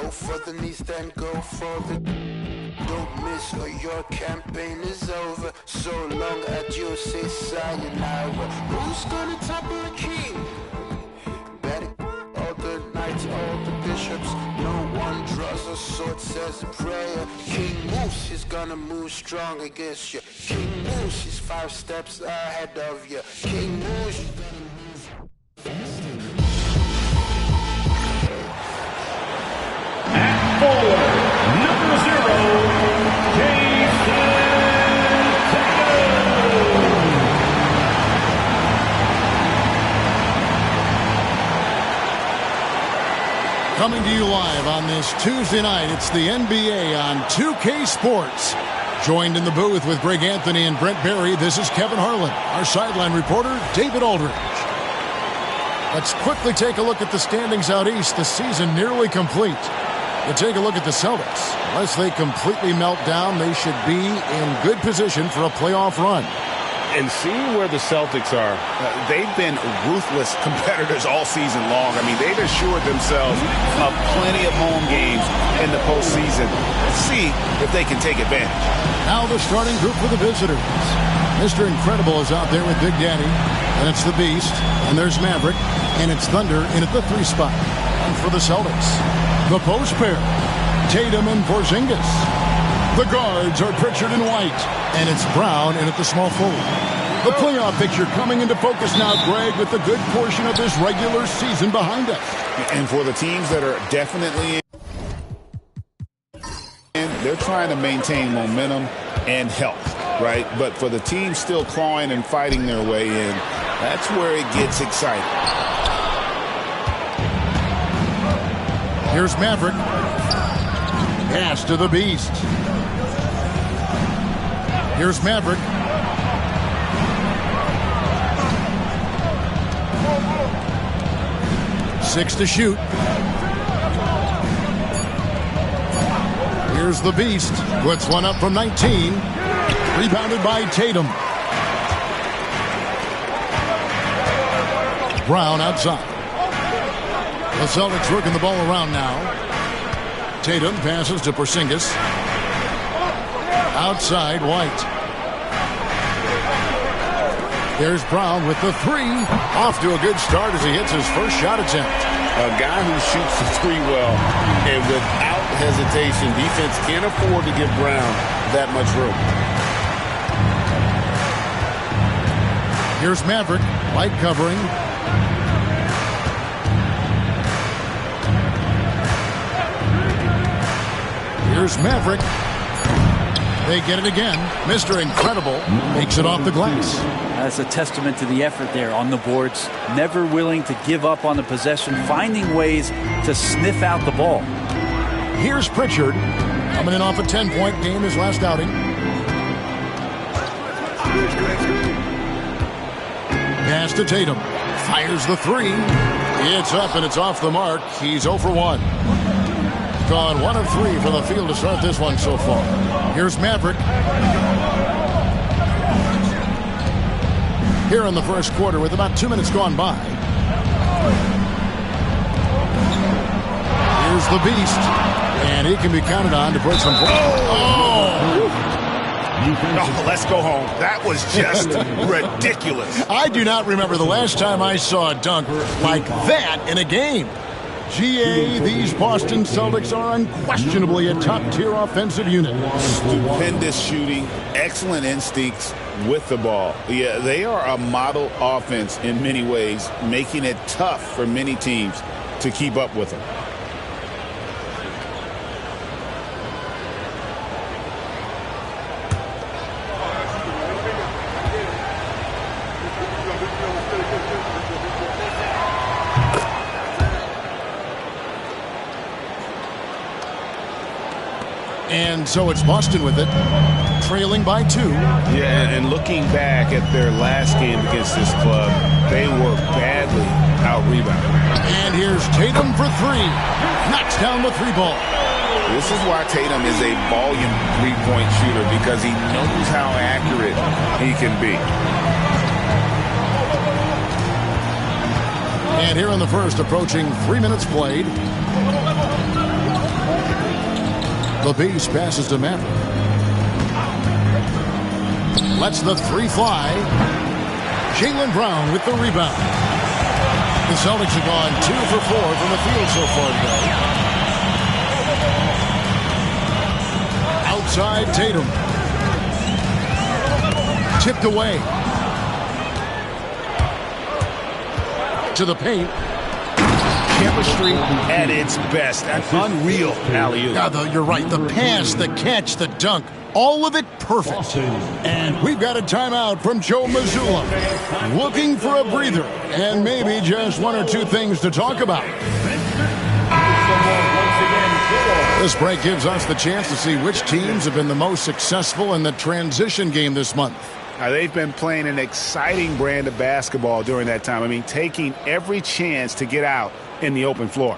Go for the knees, then go for the... Don't miss or your campaign is over. So long adieu, say sayonara. Who's gonna topple a king? Betting all the knights, all the bishops. No one draws a sword, says a prayer. King moves, he's gonna move strong against you. King moves, he's 5 steps ahead of you. King moves, he's gonna move faster. At 4, number 0, Jason Coming to you live on this Tuesday night, it's the NBA on 2K Sports. Joined in the booth with Greg Anthony and Brent Barry, this is Kevin Harlan. Our sideline reporter, David Aldridge. Let's quickly take a look at the standings out east. The season nearly complete. You take a look at the Celtics. Unless they completely melt down, they should be in good position for a playoff run. And seeing where the Celtics are, they've been ruthless competitors all season long. I mean, they've assured themselves of plenty of home games in the postseason. Let's see if they can take advantage. Now the starting group for the visitors. Mr. Incredible is out there with Big Daddy, and it's the Beast, and there's Maverick, and it's Thunder in at the 3 spot. And for the Celtics, the post pair, Tatum and Porzingis. The guards are Pritchard and White, and it's Brown in at the small forward. The playoff picture coming into focus now, Greg, with the good portion of this regular season behind us. And for the teams that are definitely in, they're trying to maintain momentum and health, right? But for the teams still clawing and fighting their way in, that's where it gets exciting. Here's Maverick. Pass to the Beast. Here's Maverick. Six to shoot. Here's the Beast. Puts one up from 19. Rebounded by Tatum. Brown outside. The Celtics working the ball around now. Tatum passes to Porzingis. Outside, White. There's Brown with the 3. Off to a good start as he hits his first shot attempt. A guy who shoots the 3 well, and without hesitation, defense can't afford to give Brown that much room. Here's Maverick, White covering. Here's Maverick. They get it again. Mr. Incredible makes it off the glass. That's a testament to the effort there on the boards. Never willing to give up on the possession, finding ways to sniff out the ball. Here's Pritchard, coming in off a 10-point game his last outing. Pass to Tatum. Fires the 3. It's up and it's off the mark. He's 0 for 1. Gone 1 of 3 from the field to start this one so far. Here's Maverick. Here in the first quarter with about 2 minutes gone by. Here's the Beast. And he can be counted on to put some points. Oh, let's go home. That was just ridiculous. I do not remember the last time I saw a dunk like that in a game. GA, these Boston Celtics are unquestionably a top-tier offensive unit. Stupendous shooting, excellent instincts with the ball. Yeah, they are a model offense in many ways, making it tough for many teams to keep up with them. And so it's Boston with it, trailing by 2. Yeah, and looking back at their last game against this club, they were badly out-rebounded. And here's Tatum for 3. Knocks down the 3 ball. This is why Tatum is a volume three-point shooter, because he knows how accurate he can be. And here in the first, approaching 3 minutes played. The Beast passes to Maverick. Lets the three fly. Jaylen Brown with the rebound. The Celtics have gone 2 for 4 from the field so far today. Outside Tatum. Tipped away. To the paint. Chemistry at its best. An unreal alley-oop. Yeah, you're right. The pass, the catch, the dunk. All of it perfect. And we've got a timeout from Joe Mazzulla. Looking for a breather and maybe just one or two things to talk about. This break gives us the chance to see which teams have been the most successful in the transition game this month. They've been playing an exciting brand of basketball during that time. I mean, taking every chance to get out in the open floor.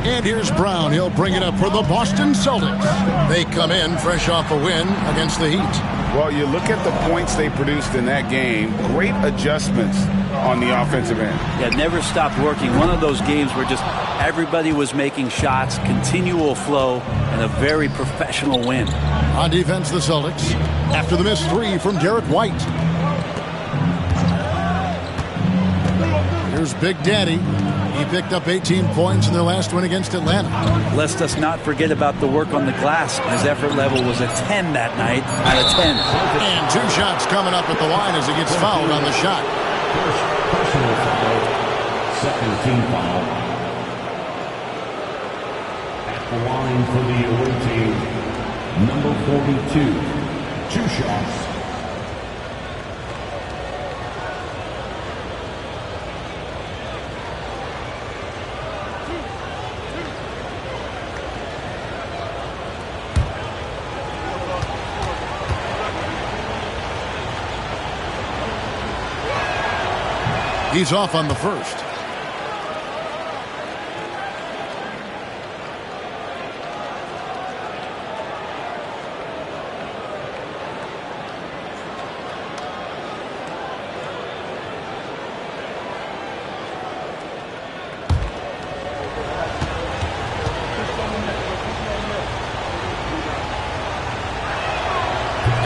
And here's Brown. He'll bring it up for the Boston Celtics. They come in fresh off a win against the Heat. Well, you look at the points they produced in that game. Great adjustments on the offensive end. Yeah, never stopped working. One of those games where just everybody was making shots, continual flow, and a very professional win. On defense, the Celtics, after the missed three from Derek White. Here's Big Daddy. He picked up 18 points in their last win against Atlanta. Lest us not forget about the work on the glass. His effort level was a 10 that night out of 10. And 2 shots coming up at the line as he gets fouled on the shot. First personal foul, second team foul. At the line for the away team, number 42. 2 shots. He's off on the first.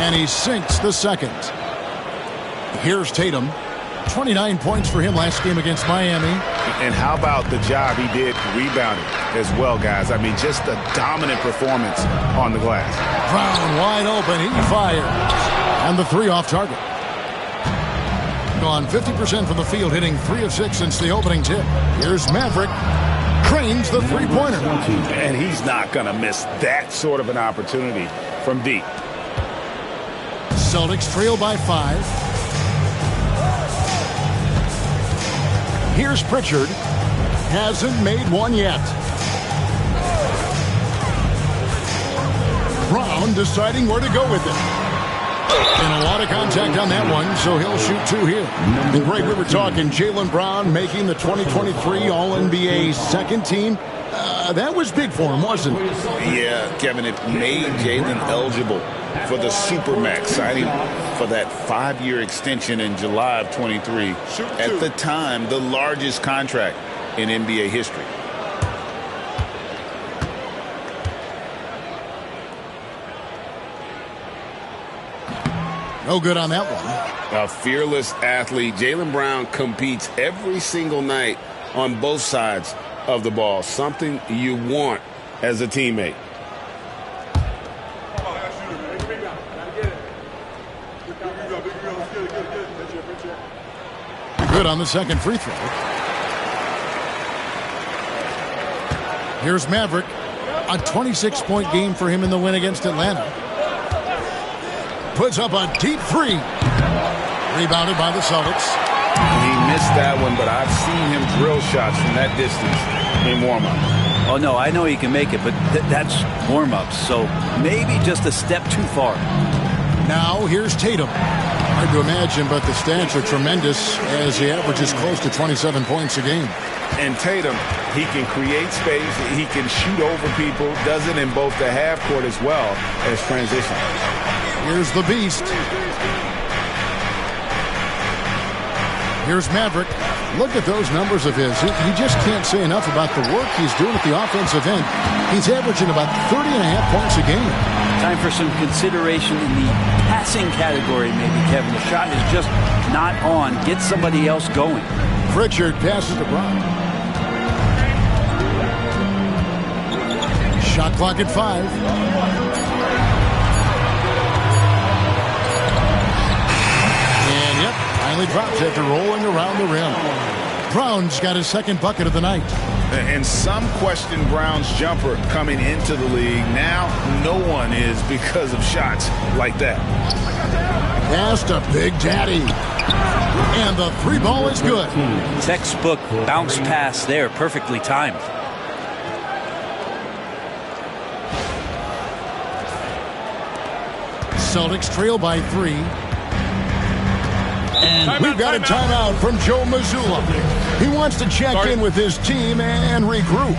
And he sinks the second. Here's Tatum. 29 points for him last game against Miami. And how about the job he did rebounding as well, guys? I mean, just a dominant performance on the glass. Brown wide open. He fires. And the 3 off target. Gone 50% from the field, hitting 3 of 6 since the opening tip. Here's Maverick. Cranes the three-pointer. And he's not going to miss that sort of an opportunity from deep. Celtics trail by 5. Here's Pritchard. Hasn't made one yet. Brown deciding where to go with it. And a lot of contact on that one, so he'll shoot 2 here. And Greg, we were talking Jaylen Brown making the 2023 All-NBA second team. That was big for him, wasn't it? Yeah, Kevin, it made Jaylen eligible for the Supermax, signing for that 5-year extension in July of 23. At the time, the largest contract in NBA history. No good on that one. A fearless athlete. Jaylen Brown competes every single night on both sides of the ball. Something you want as a teammate. Good on the second free throw. Here's Maverick. A 26-point game for him in the win against Atlanta. Puts up a deep 3. Rebounded by the Celtics. He missed that one, but I've seen him drill shots from that distance in warm-up. Oh, no, I know he can make it, but that's warm-ups, so maybe just a step too far. Now here's Tatum. Hard to imagine, but the stats are tremendous as he averages close to 27 points a game. And Tatum, he can create space, he can shoot over people, does it in both the half court as well as transition. Here's the Beast. Here's Maverick. Look at those numbers of his. You just can't say enough about the work he's doing at the offensive end. He's averaging about 30.5 points a game. Time for some consideration in the passing category, maybe, Kevin. The shot is just not on. Get somebody else going. Pritchard passes to Brown. Shot clock at 5. And, yep, finally drops after rolling around the rim. Brown's got his second bucket of the night. And some question Brown's jumper coming into the league. Now no one is because of shots like that. Pass to Big Daddy. And the 3 ball is good. Textbook bounce pass there, perfectly timed. Celtics trail by 3. And we've got a timeout from Joe Mazzulla. He wants to check in with his team and regroup.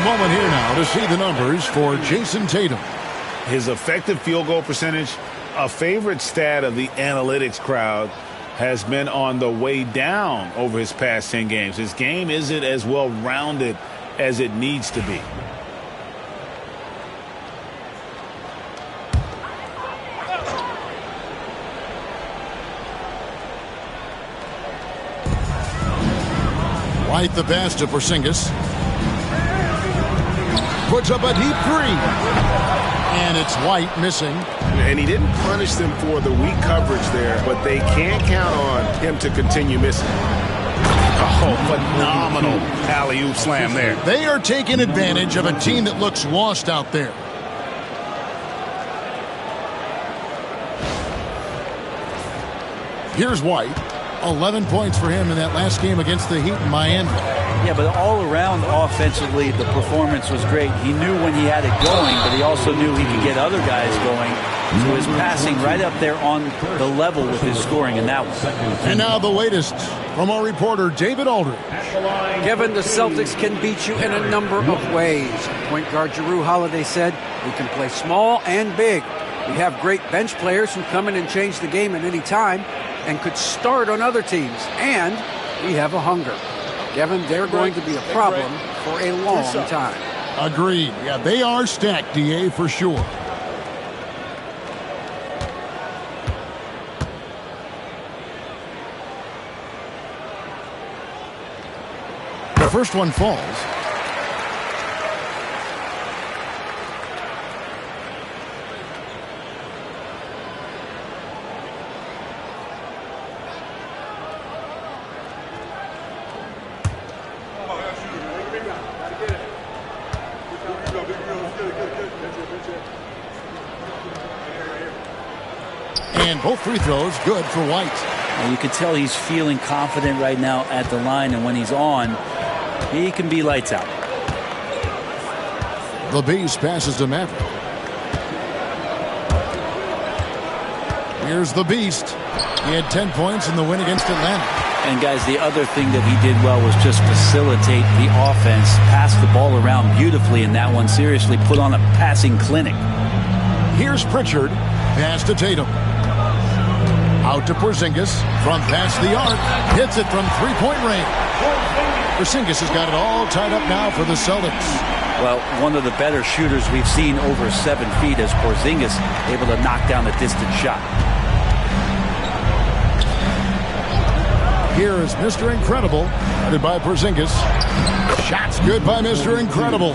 Moment here now to see the numbers for Jason Tatum. His effective field goal percentage, a favorite stat of the analytics crowd, has been on the way down over his past 10 games. His game isn't as well-rounded as it needs to be. White the pass to Porzingis. Puts up a deep 3. And it's White missing. And he didn't punish them for the weak coverage there, but they can't count on him to continue missing. Oh, phenomenal alley-oop slam there. They are taking advantage of a team that looks lost out there. Here's White. 11 points for him in that last game against the Heat in Miami. Yeah, but all around offensively, the performance was great. He knew when he had it going, but he also knew he could get other guys going. So his passing right up there on the level with his scoring in that one. And now the latest from our reporter, David Aldridge. Kevin, the Celtics can beat you in a number of ways. Point guard Jrue Holiday said, we can play small and big. We have great bench players who come in and change the game at any time and could start on other teams. And we have a hunger. Kevin, they're going to be a problem for a long time. Agreed. Yeah, they are stacked, DA, for sure. The first one falls. And both free throws good for White. And you can tell he's feeling confident right now at the line, and when he's on, he can be lights out. The Beast passes to Maverick. Here's the Beast. He had 10 points in the win against Atlanta. And guys, the other thing that he did well was just facilitate the offense, pass the ball around beautifully in that one. Seriously, put on a passing clinic. Here's Pritchard. Pass to Tatum. Out to Porzingis. From past the arc. Hits it from three-point range. Porzingis has got it all tied up now for the Celtics. Well, one of the better shooters we've seen over 7 feet as Porzingis able to knock down a distant shot. Here is Mr. Incredible, headed by Porzingis. Shots good by Mr. Incredible.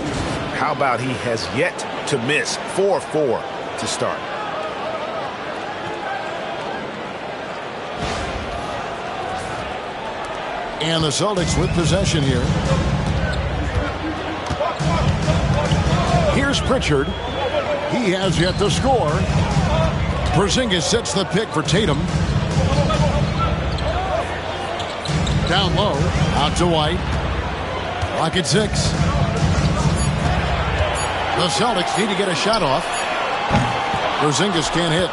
How about he has yet to miss? 4-4 to start. And the Celtics with possession here. Here's Pritchard. He has yet to score. Porzingis sets the pick for Tatum. Down low. Out to White. Clock at 6. The Celtics need to get a shot off. Porzingis can't hit.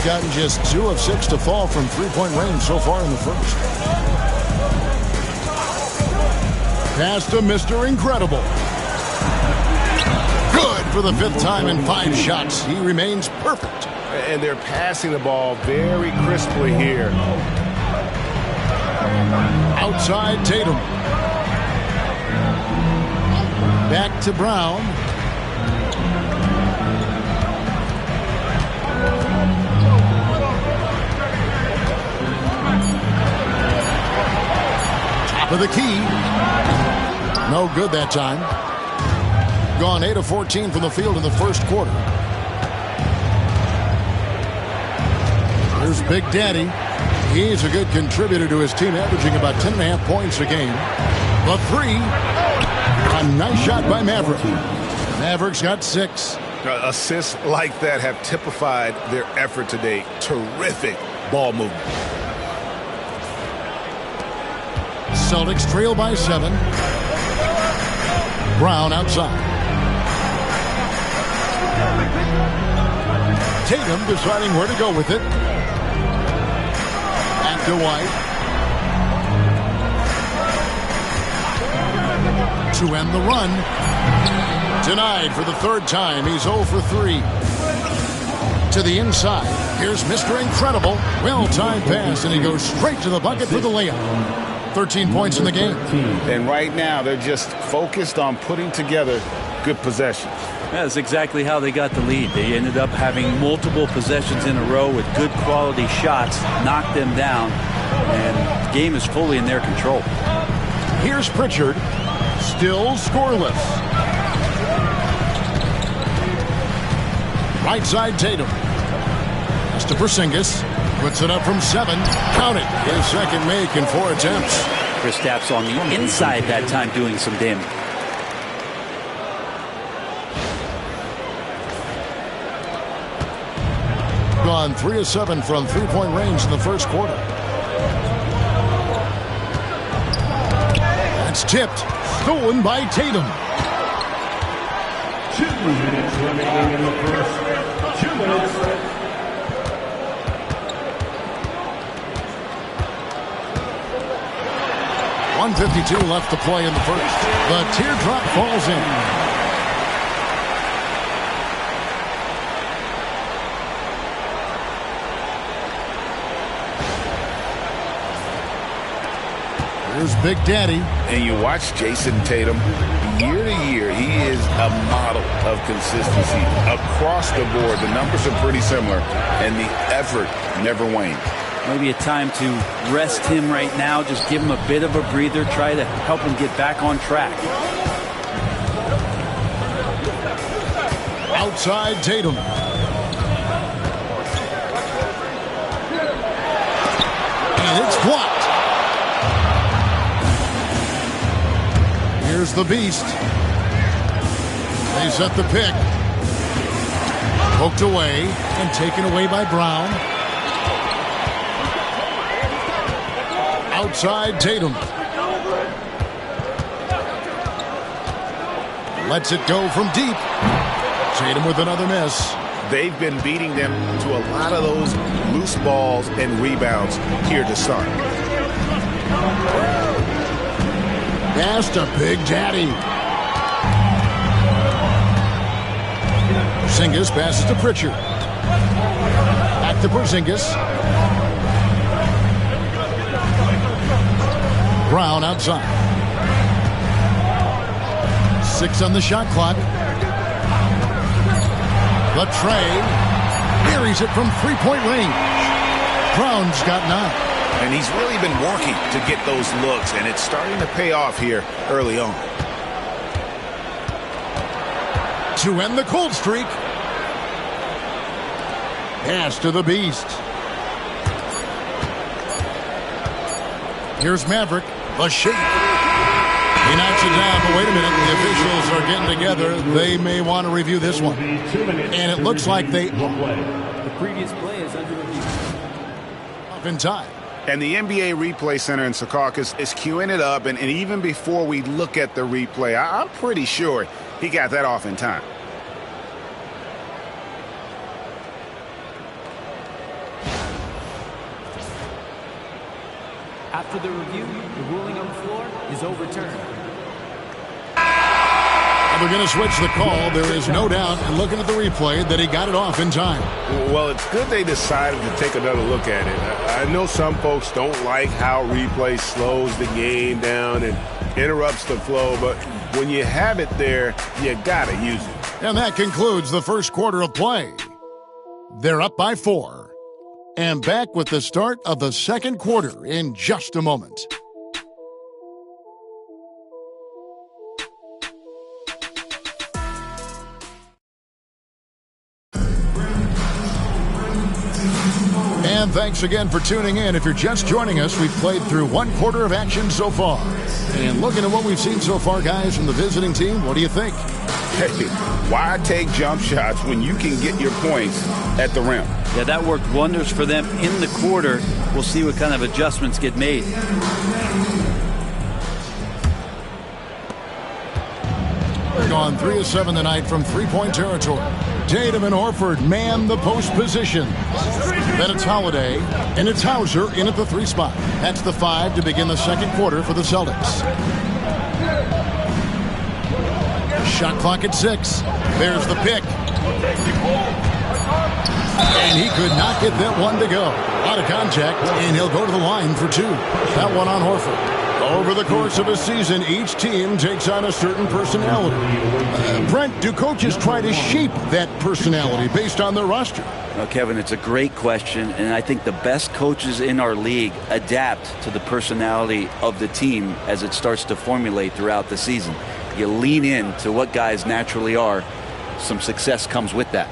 Gotten just 2 of 6 to fall from three-point range so far in the first. Pass to Mr. Incredible. Good for the 5th time in 5 shots. He remains perfect. And they're passing the ball very crisply here. Outside Tatum. Back to Brown. Top of the key. No good that time. Gone 8 of 14 from the field in the first quarter. Here's Big Daddy. He's a good contributor to his team, averaging about 10.5 points a game. The 3. A nice shot by Maverick. Mavericks got 6. Assists like that have typified their effort today. Terrific ball movement. Celtics trail by 7. Brown outside. Tatum deciding where to go with it. Back to White. To end the run. Denied for the 3rd time. He's 0 for 3. To the inside. Here's Mr. Incredible. Well-timed pass, and he goes straight to the bucket for the layup. 13 points in the game. And right now, they're just focused on putting together good possessions. That's exactly how they got the lead. They ended up having multiple possessions in a row with good quality shots, knocked them down, and the game is fully in their control. Here's Pritchard, still scoreless. Right side Tatum. That's to Porzingis. Puts it up from 7. Count it. His second make in 4 attempts. Kristaps on the inside that time doing some damage. Gone 3 of 7 from three-point range in the first quarter. That's tipped. Stolen by Tatum. 2 minutes remaining in the first. 2 minutes. 1:52 left to play in the first. The teardrop falls in. Here's Big Daddy. And you watch Jason Tatum, year to year, he is a model of consistency. Across the board, the numbers are pretty similar, and the effort never wanes. Maybe a time to rest him right now, just give him a bit of a breather, try to help him get back on track. Outside Tatum. And it's blocked. Here's the Beast. They set the pick. Poked away and taken away by Brown. Outside Tatum. Lets it go from deep. Tatum with another miss. They've been beating them to a lot of those loose balls and rebounds here to start. Pass to Big Daddy. Porzingis passes to Pritchard. Back to Porzingis. Brown outside. 6 on the shot clock. The tray. Buries it from three-point range. Brown's got 9. And he's really been working to get those looks, and it's starting to pay off here early on. To end the cold streak. Pass to the Beast. Here's Maverick. The shape. He knocks it down, but wait a minute. The officials are getting together. They may want to review this one. And it looks like they... The previous play is under review. Up in time. And the NBA Replay Center in Secaucus is queuing it up, and even before we look at the replay, I'm pretty sure he got that off in time. After the review, the ruling on the floor is overturned. They're going to switch the call. There is no doubt, and looking at the replay, that he got it off in time. Well, it's good they decided to take another look at it. I know some folks don't like how replay slows the game down and interrupts the flow, but when you have it there, you got to use it. And that concludes the first quarter of play. They're up by 4. And back with the start of the second quarter in just a moment. And thanks again for tuning in. If you're just joining us, we've played through one quarter of action so far. And looking at what we've seen so far, guys, from the visiting team, what do you think? Hey, why take jump shots when you can get your points at the rim? Yeah, that worked wonders for them in the quarter. We'll see what kind of adjustments get made. They're gone 3 of 7 tonight from three-point territory. Tatum and Horford man the post position. Then it's Holiday, and it's Hauser in at the 3 spot. That's the 5 to begin the second quarter for the Celtics. Shot clock at 6. There's the pick. And he could not get that one to go. Out of contact, and he'll go to the line for 2. That one on Horford. Over the course of a season, each team takes on a certain personality. Brent, do coaches try to shape that personality based on their roster? Well, Kevin, it's a great question, and I think the best coaches in our league adapt to the personality of the team as it starts to formulate throughout the season. You lean in to what guys naturally are. Some success comes with that.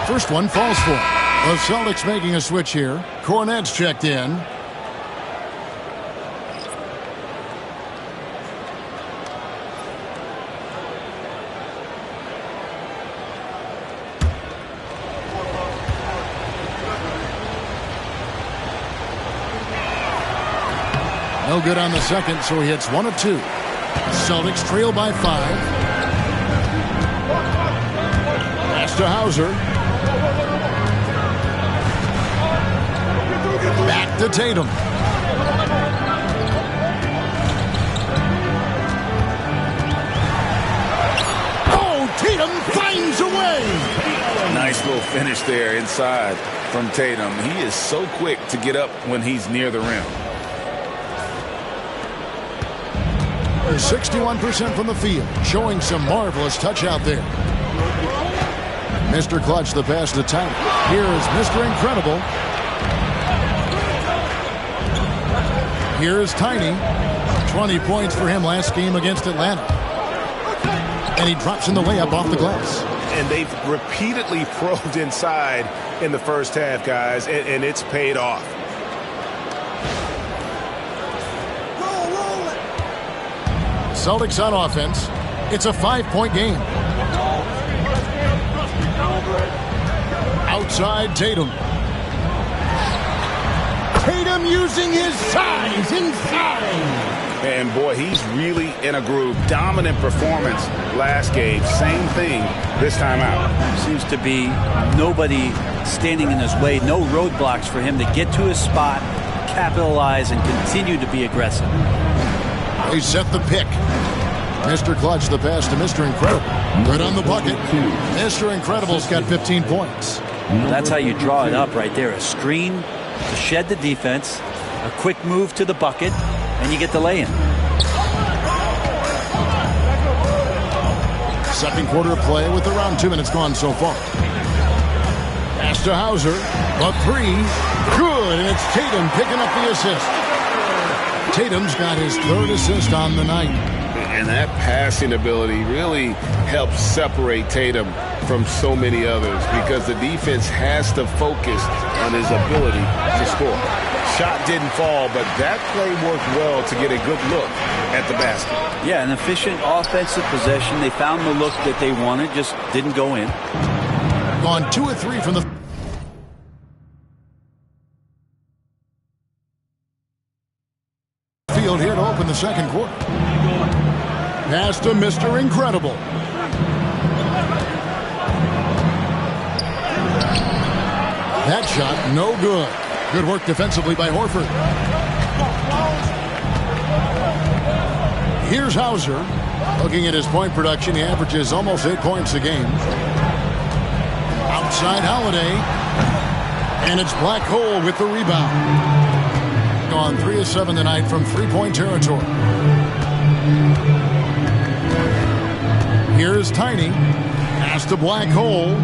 First one falls for him. The Celtics making a switch here. Cornette's checked in. No good on the second, so he hits 1 of 2. Celtics trail by 5. Pass to Hauser. Back to Tatum. Oh, Tatum finds a way. Nice little finish there inside from Tatum. He is so quick to get up when he's near the rim. 61% from the field, showing some marvelous touch out there. Mr. Clutch, the pass to Tiny. Here is Mr. Incredible. Here is Tiny. 20 points for him last game against Atlanta. And he drops in the layup off the glass. And they've repeatedly probed inside in the first half, guys, and it's paid off. Celtics on offense. It's a 5-point game. Outside Tatum. Tatum using his size inside. And boy, he's really in a groove. Dominant performance last game. Same thing this time out. Seems to be nobody standing in his way. No roadblocks for him to get to his spot, capitalize, and continue to be aggressive. They set the pick. Mr. Clutch, the pass to Mr. Incredible. Right on the bucket. Mr. Incredible's got 15 points. Well, that's how you draw it up right there. A screen to shed the defense, a quick move to the bucket, and you get the lay-in. Second quarter of play with around 2 minutes gone so far. Pass to Hauser. A three. Good, and it's Tatum picking up the assist. Tatum's got his third assist on the night. And that passing ability really helps separate Tatum from so many others because the defense has to focus on his ability to score. Shot didn't fall, but that play worked well to get a good look at the basket. Yeah, an efficient offensive possession. They found the look that they wanted, just didn't go in. Gone 2 of 3 from the field here to open the second quarter. Pass to Mr. Incredible. That shot, no good. Good work defensively by Horford. Here's Hauser. Looking at his point production, he averages almost 8 points a game. Outside Holiday. And it's Black Hole with the rebound. Gone 3 of 7 tonight from three-point territory. Here's Tiny. Pass to Black Hole.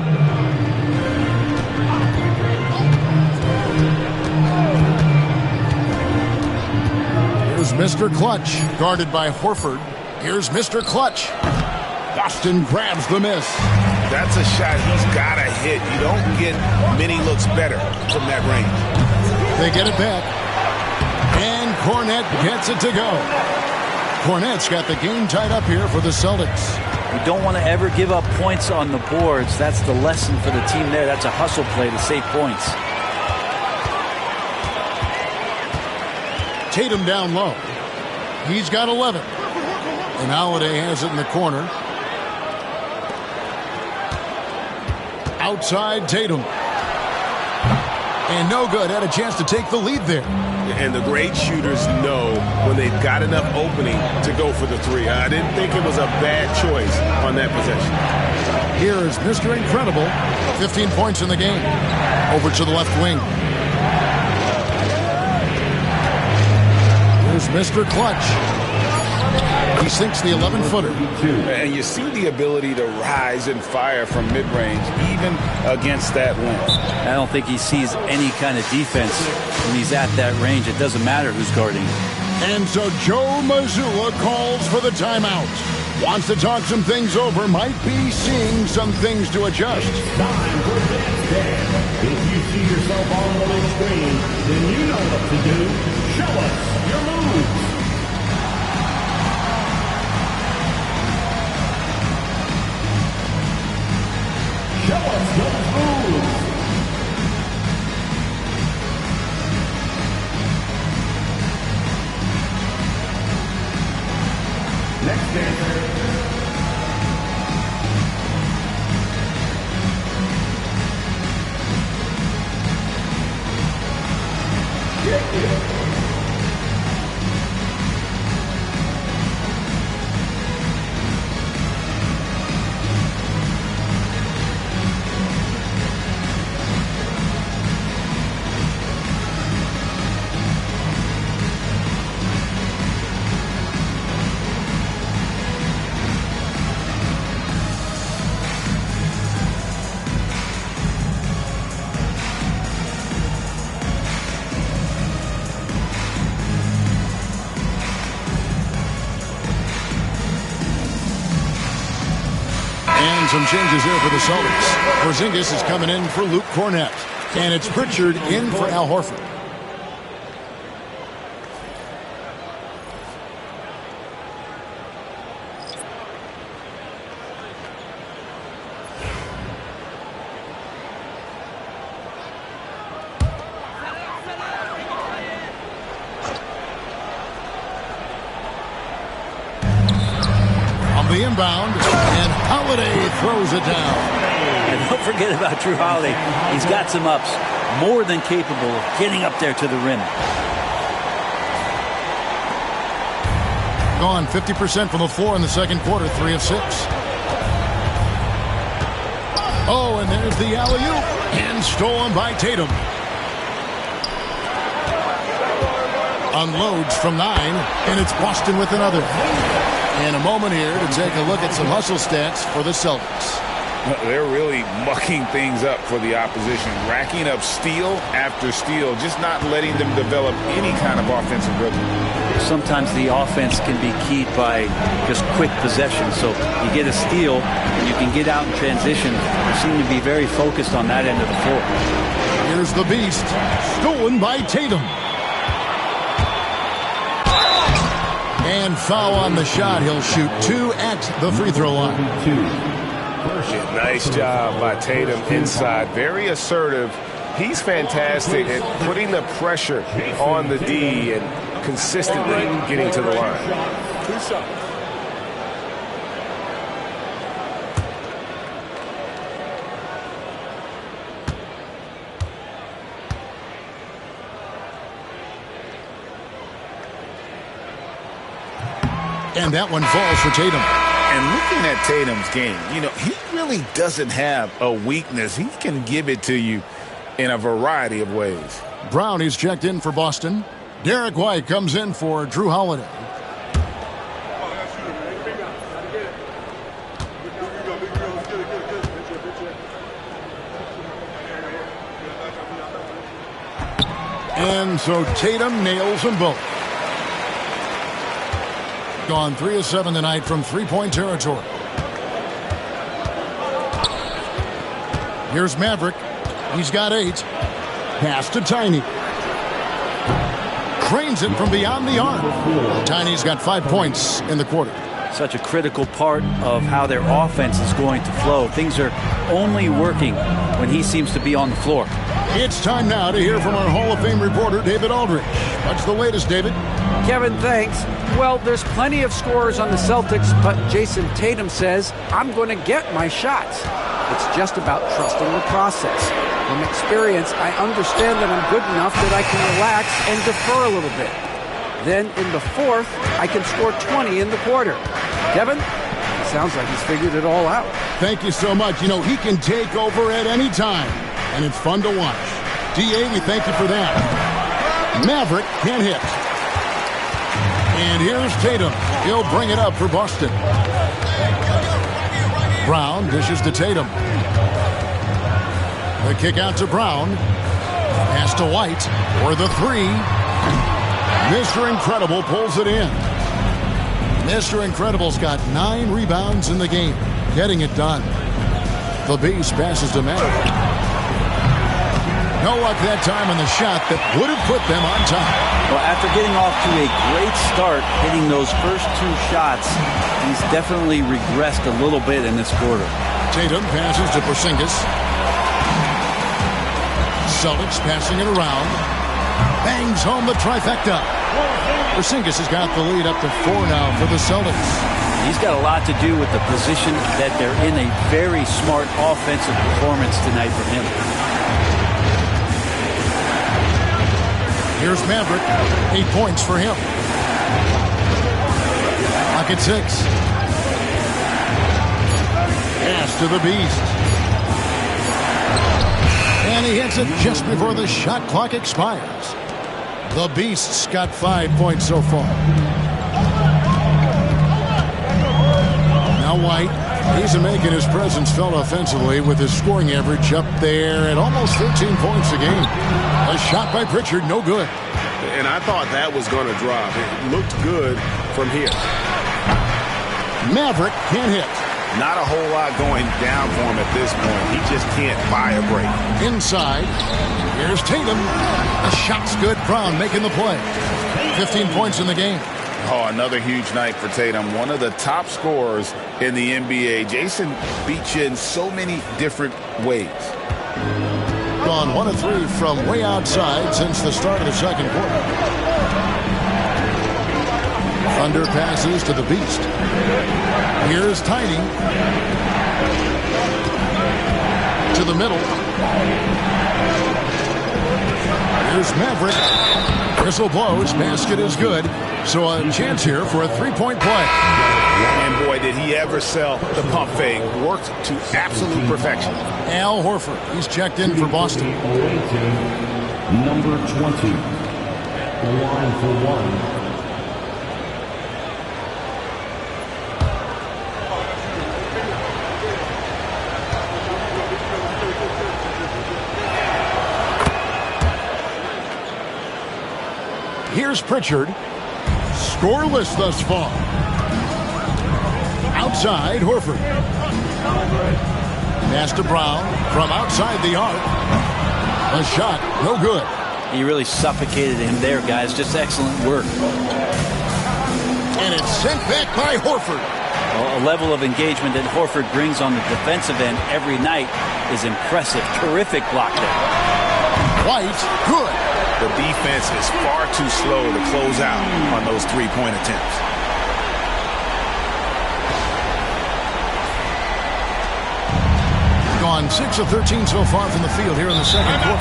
Here's Mr. Clutch, guarded by Horford. Here's Mr. Clutch. Boston grabs the miss. That's a shot he's got to hit. You don't get many looks better from that range. They get it back. And Cornette gets it to go. Cornette's got the game tied up here for the Celtics. You don't want to ever give up points on the boards. That's the lesson for the team there. That's a hustle play to save points. Tatum down low. He's got 11. And Holiday has it in the corner. Outside Tatum. And no good. Had a chance to take the lead there. And the great shooters know when they've got enough opening to go for the three. I didn't think it was a bad choice on that possession. Here is Mr. Incredible. 15 points in the game. Over to the left wing. Here's Mr. Clutch. He sinks the 11-footer. And you see the ability to rise and fire from mid-range, even against that length. I don't think he sees any kind of defense when he's at that range. It doesn't matter who's guarding. And so Joe Mazzulla calls for the timeout. Wants to talk some things over. Might be seeing some things to adjust. Time for Dance Dance. If you see yourself on the big screen, then you know what to do. Show us your moves. Show us those moves. Next dancer. Get it. Some changes there for the Celtics. Porzingis is coming in for Luke Cornette. And it's Pritchard in for Al Horford. The inbound, and Holiday throws it down. And don't forget about Drew Holiday. He's got some ups, more than capable of getting up there to the rim. gone 50% from the floor in the second quarter, 3 of 6. Oh, and there's the alley-oop, and stolen by Tatum. Unloads from 9, and it's Boston with another. And a moment here to take a look at some hustle stats for the Celtics. They're really mucking things up for the opposition, racking up steal after steal, just not letting them develop any kind of offensive rhythm. Sometimes the offense can be keyed by just quick possession. So you get a steal, and you can get out in transition. They seem to be very focused on that end of the floor. Here's the beast, stolen by Tatum. And foul on the shot. He'll shoot 2 at the free throw line. Nice job by Tatum inside. Very assertive. He's fantastic at putting the pressure on the D and consistently getting to the line. And that one falls for Tatum. And looking at Tatum's game, he really doesn't have a weakness. He can give it to you in a variety of ways. Brown is checked in for Boston. Derek White comes in for Drew Holiday. And so Tatum nails them both. Gone 3 of 7 tonight from three-point territory. Here's Maverick. He's got 8. Pass to Tiny. Cranes it from beyond the arc. Tiny's got 5 points in the quarter. Such a critical part of how their offense is going to flow. Things are only working when he seems to be on the floor. It's time now to hear from our Hall of Fame reporter, David Aldridge. What's the latest, David? Kevin, thanks. Well, there's plenty of scorers on the Celtics, but Jason Tatum says, I'm going to get my shots. It's just about trusting the process. From experience, I understand that I'm good enough that I can relax and defer a little bit. Then in the fourth, I can score 20 in the quarter. Kevin, it sounds like he's figured it all out. Thank you so much. He can take over at any time, and it's fun to watch. DA, we thank you for that. Maverick can't hit. And here's Tatum. He'll bring it up for Boston. Brown dishes to Tatum. The kick out to Brown. Pass to White for the 3. Mr. Incredible pulls it in. Mr. Incredible's got 9 rebounds in the game, getting it done. The Beast passes to Maverick. No luck that time on the shot that would have put them on top. Well, after getting off to a great start, hitting those first 2 shots, he's definitely regressed a little bit in this quarter. Tatum passes to Porzingis. Celtics passing it around. Bangs home the trifecta. Porzingis has got the lead up to 4 now for the Celtics. He's got a lot to do with the position that they're in. A very smart offensive performance tonight from him. Here's Maverick. 8 points for him. Clock at 6. Pass to the Beast. And he hits it just before the shot clock expires. The Beast's got 5 points so far. Now White. He's making his presence felt offensively with his scoring average up there at almost 13 points a game. A shot by Pritchard, no good. And I thought that was going to drop. It looked good from here. Maverick can't hit. Not a whole lot going down for him at this point. He just can't buy a break. Inside. Here's Tatum. The shot's good. Brown making the play. 15 points in the game. Oh, another huge night for Tatum. One of the top scorers in the NBA. Jason beat you in so many different ways. Gone 1 of 3 from way outside since the start of the second quarter. Thunder passes to the Beast. Here's Tiny. To the middle. Here's Maverick. Whistle blows. Basket is good. So a chance here for a three-point play. And boy, did he ever sell the pump fake. Worked to absolute perfection. Al Horford. He's checked in for Boston. Number 20. The line for one. Here's Pritchard. Scoreless thus far. Outside, Horford. Pass to Brown from outside the arc. A shot, no good. He really suffocated him there, guys. Just excellent work. And it's sent back by Horford. Well, a level of engagement that Horford brings on the defensive end every night is impressive. Terrific block there. White, good. The defense is far too slow to close out on those three-point attempts. Gone 6 of 13 so far from the field here in the second quarter.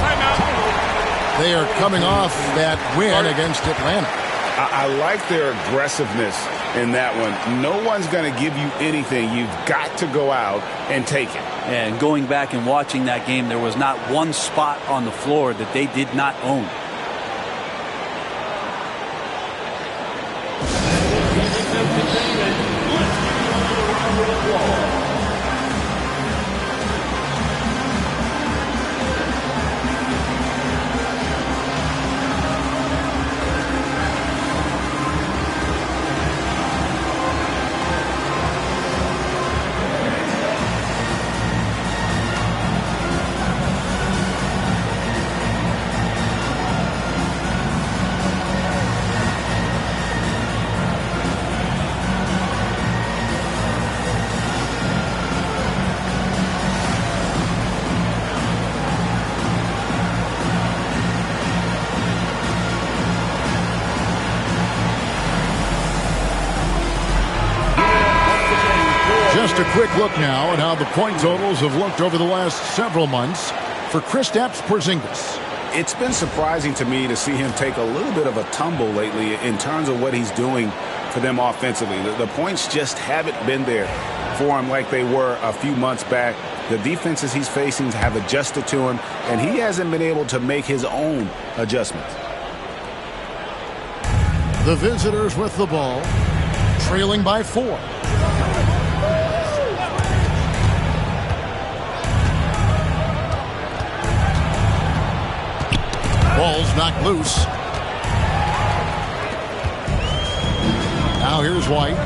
They are coming off that win against Atlanta. I like their aggressiveness in that one. No one's going to give you anything. You've got to go out and take it. And going back and watching that game, there was not one spot on the floor that they did not own. Just a quick look now at how the point totals have looked over the last several months for Kristaps Porzingis. It's been surprising to me to see him take a little bit of a tumble lately in terms of what he's doing for them offensively. The points just haven't been there for him like they were a few months back. The defenses he's facing have adjusted to him, and he hasn't been able to make his own adjustments. The visitors with the ball, trailing by 4. Ball's knocked loose. Now here's White.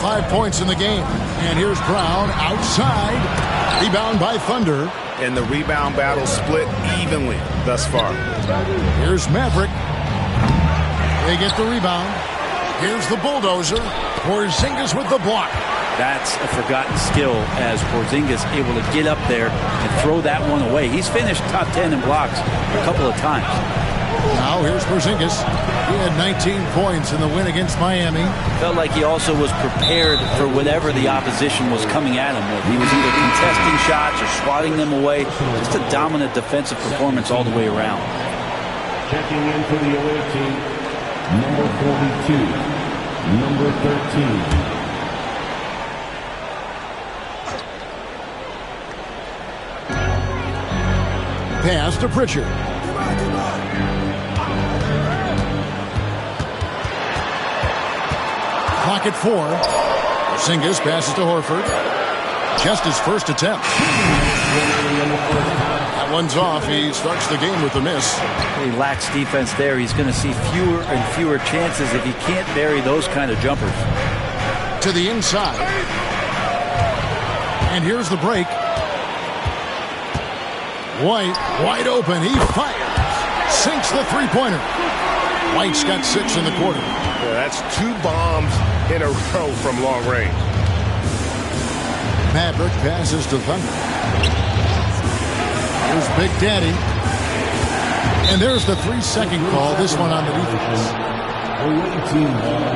5 points in the game. And here's Brown outside. Rebound by Thunder. And the rebound battle split evenly thus far. Here's Maverick. They get the rebound. Here's the bulldozer. Porzingis with the block. That's a forgotten skill as Porzingis able to get up there and throw that one away. He's finished top 10 in blocks a couple of times. Now here's Porzingis. He had 19 points in the win against Miami. Felt like he also was prepared for whatever the opposition was coming at him with. He was either contesting shots or swatting them away. Just a dominant defensive performance all the way around. Checking in for the away team, number 42, number 13. Pass to Pritchard. Clock at 4. Porzingis passes to Horford. Just his first attempt. That one's off. He starts the game with a miss. He lacks defense there. He's going to see fewer and fewer chances if he can't bury those kind of jumpers. To the inside. And here's the break. White, wide open. He fires. Sinks the three-pointer. White's got 6 in the quarter. Yeah, that's 2 bombs in a row from long range. Maverick passes to Thunder. Here's Big Daddy. And there's the 3-second call. This one on the defense. Away team ball.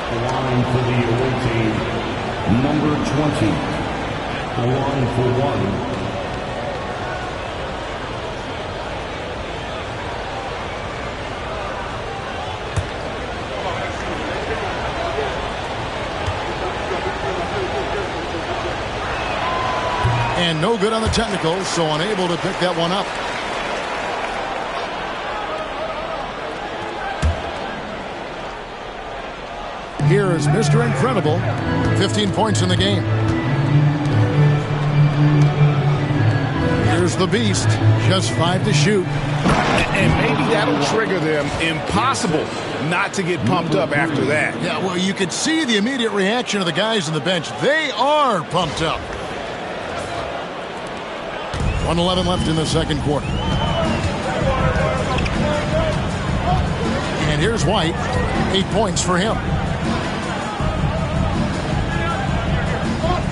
The line for the away team, number 20. The line for 1. And no good on the technical, so unable to pick that one up. Here is Mr. Incredible. 15 points in the game. Here's the Beast. Just 5 to shoot. And maybe that'll trigger them. Impossible not to get pumped up after that. Yeah, well, you could see the immediate reaction of the guys on the bench. They are pumped up. 1:11 left in the second quarter. And here's White. 8 points for him.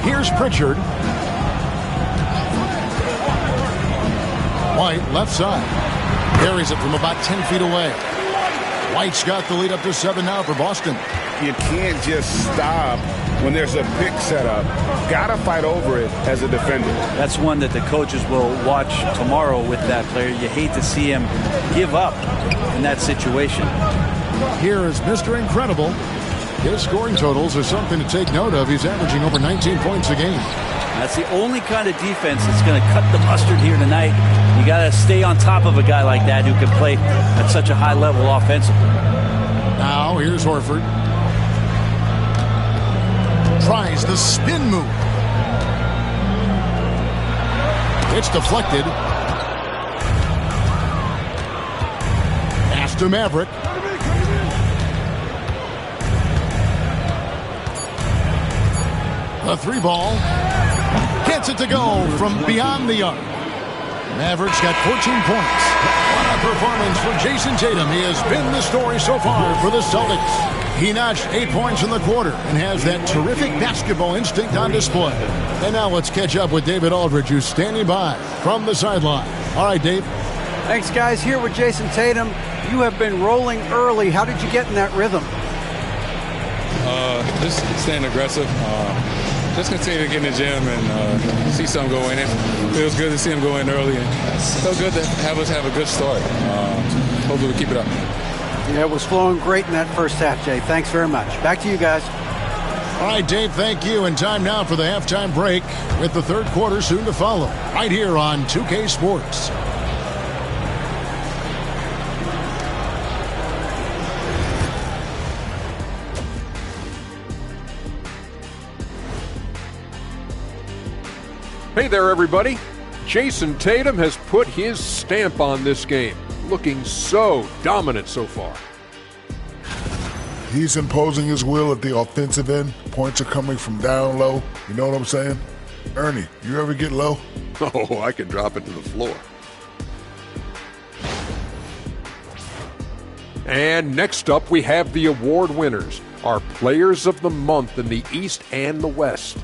Here's Pritchard. White, left side. Carries it from about 10 feet away. White's got the lead up to 7 now for Boston. You can't just stop when there's a pick set up. Got to fight over it as a defender. That's one that the coaches will watch tomorrow with that player. You hate to see him give up in that situation. Here is Mr. Incredible. His scoring totals are something to take note of. He's averaging over 19 points a game. That's the only kind of defense that's going to cut the mustard here tonight. You got to stay on top of a guy like that who can play at such a high level offensively. Now here's Horford. Tries the spin move. It's deflected. Pass to Maverick. The 3 ball. Gets it to go from beyond the arc. Maverick's got 14 points. What a performance for Jason Tatum. He has been the story so far for the Celtics. He notched 8 points in the quarter and has that terrific basketball instinct on display. And now let's catch up with David Aldridge, who's standing by from the sideline. All right, Dave. Thanks, guys. Here with Jason Tatum. You have been rolling early. How did you get in that rhythm? Just staying aggressive. Just continue to get in the gym and see some go in. It feels good to see him go in early. And it feels good to have us have a good start. Hopefully we keep it up. Yeah, it was flowing great in that first half, Jay. Thanks very much. Back to you guys. All right, Dave, thank you. And time now for the halftime break with the third quarter soon to follow. Right here on 2K Sports. Hey there, everybody. Jason Tatum has put his stamp on this game, looking so dominant so far. He's imposing his will at the offensive end. Points are coming from down low. You know what I'm saying? Ernie, you ever get low? Oh, I can drop it to the floor. And next up, we have the award winners, our players of the month in the East and the West.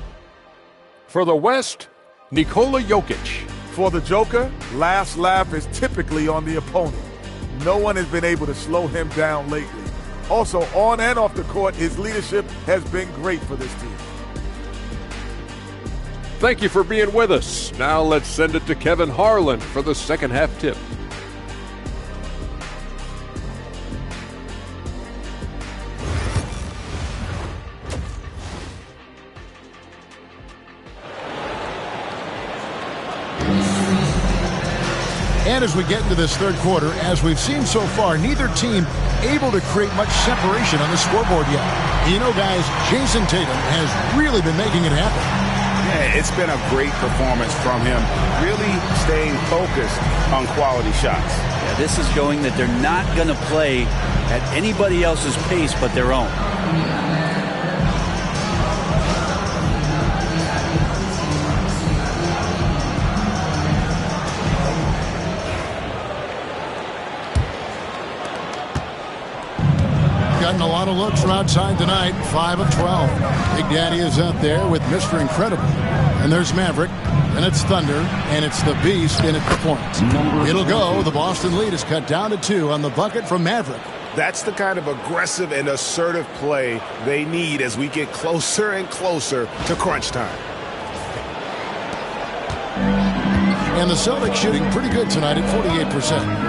For the West, Nikola Jokic. For the Joker, last laugh is typically on the opponent. No one has been able to slow him down lately. Also, on and off the court, his leadership has been great for this team. Thank you for being with us. Now let's send it to Kevin Harlan for the second half tip. And as we get into this third quarter, as we've seen so far, neither team able to create much separation on the scoreboard yet. You know, guys, Jason Tatum has really been making it happen. Yeah, it's been a great performance from him, really staying focused on quality shots. Yeah, this is showing that they're not going to play at anybody else's pace but their own. Gotten a lot of looks from outside tonight. 5 of 12. Big Daddy is out there with Mr. Incredible. And there's Maverick. And it's Thunder. And it's the Beast in at the point. It'll go. The Boston lead is cut down to 2 on the bucket from Maverick. That's the kind of aggressive and assertive play they need as we get closer and closer to crunch time. And the Celtics shooting pretty good tonight at 48%.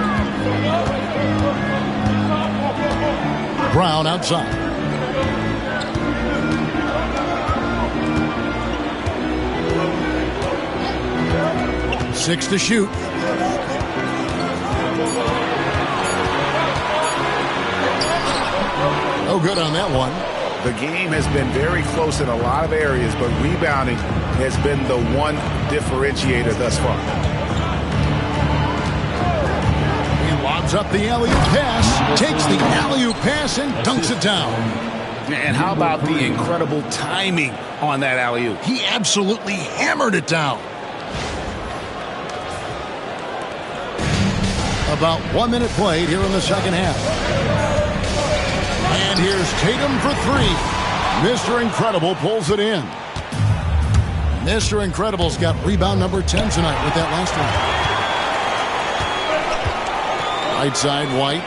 Brown outside. 6 to shoot. No good on that one. The game has been very close in a lot of areas, but rebounding has been the one differentiator thus far. He lobs up the alley-oop pass, takes the alley-oop pass, and dunks it down. And how about the incredible timing on that alley-oop? He absolutely hammered it down. About 1 minute played here in the second half. And here's Tatum for three. Mr. Incredible pulls it in. Mr. Incredible's got rebound number 10 tonight with that last one. Right side, White.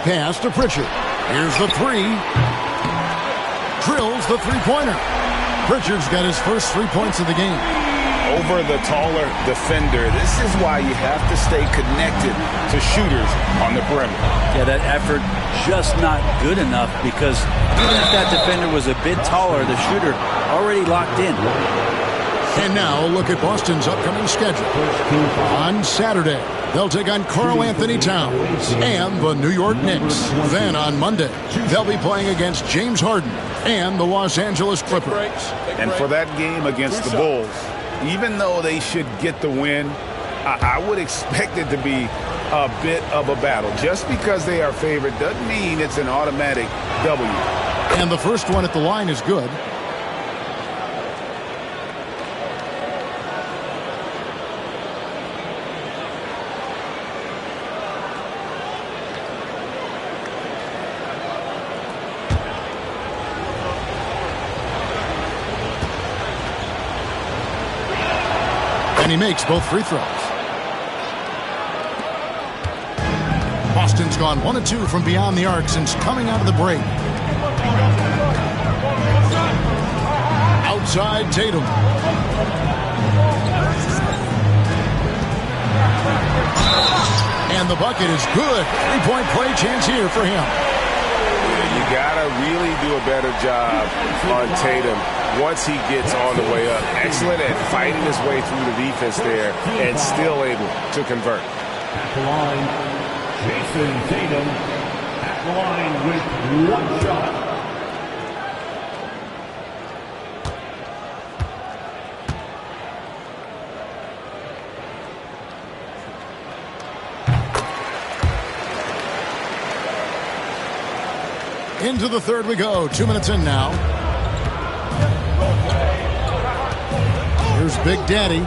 Pass to Pritchard. Here's the three. Drills the three-pointer. Pritchard's got his first 3 points of the game. Over the taller defender. This is why you have to stay connected to shooters on the perimeter. Yeah, that effort just not good enough, because even if that defender was a bit taller, the shooter already locked in. And now look at Boston's upcoming schedule. On Saturday, they'll take on Karl Anthony Towns and the New York Knicks. Then on Monday, they'll be playing against James Harden and the Los Angeles Clippers. And for that game against the Bulls, even though they should get the win, I would expect it to be a bit of a battle. Just because they are favored doesn't mean it's an automatic W. And the first one at the line is good. And he makes both free throws. Boston's gone 1 of 2 from beyond the arc since coming out of the break. Outside Tatum. And the bucket is good. 3-point play chance here for him. You gotta really do a better job on Tatum once he gets on the way up. Excellent at fighting his way through the defense there and still able to convert. At the line, Jason Tatum at the line with 1 shot. Into the third we go. 2 minutes in now. Here's Big Daddy.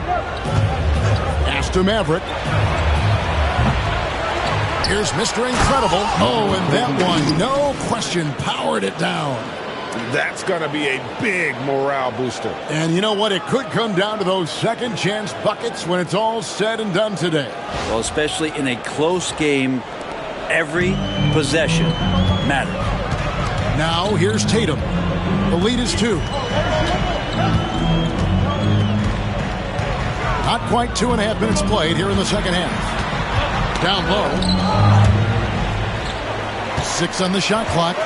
Pass to Maverick. Here's Mr. Incredible. Oh, and that one, no question, powered it down. That's going to be a big morale booster. And you know what? It could come down to those second chance buckets when it's all said and done today. Well, especially in a close game, every possession matters. Now, here's Tatum. The lead is 2. Not quite 2.5 minutes played here in the second half. Down low. 6 on the shot clock.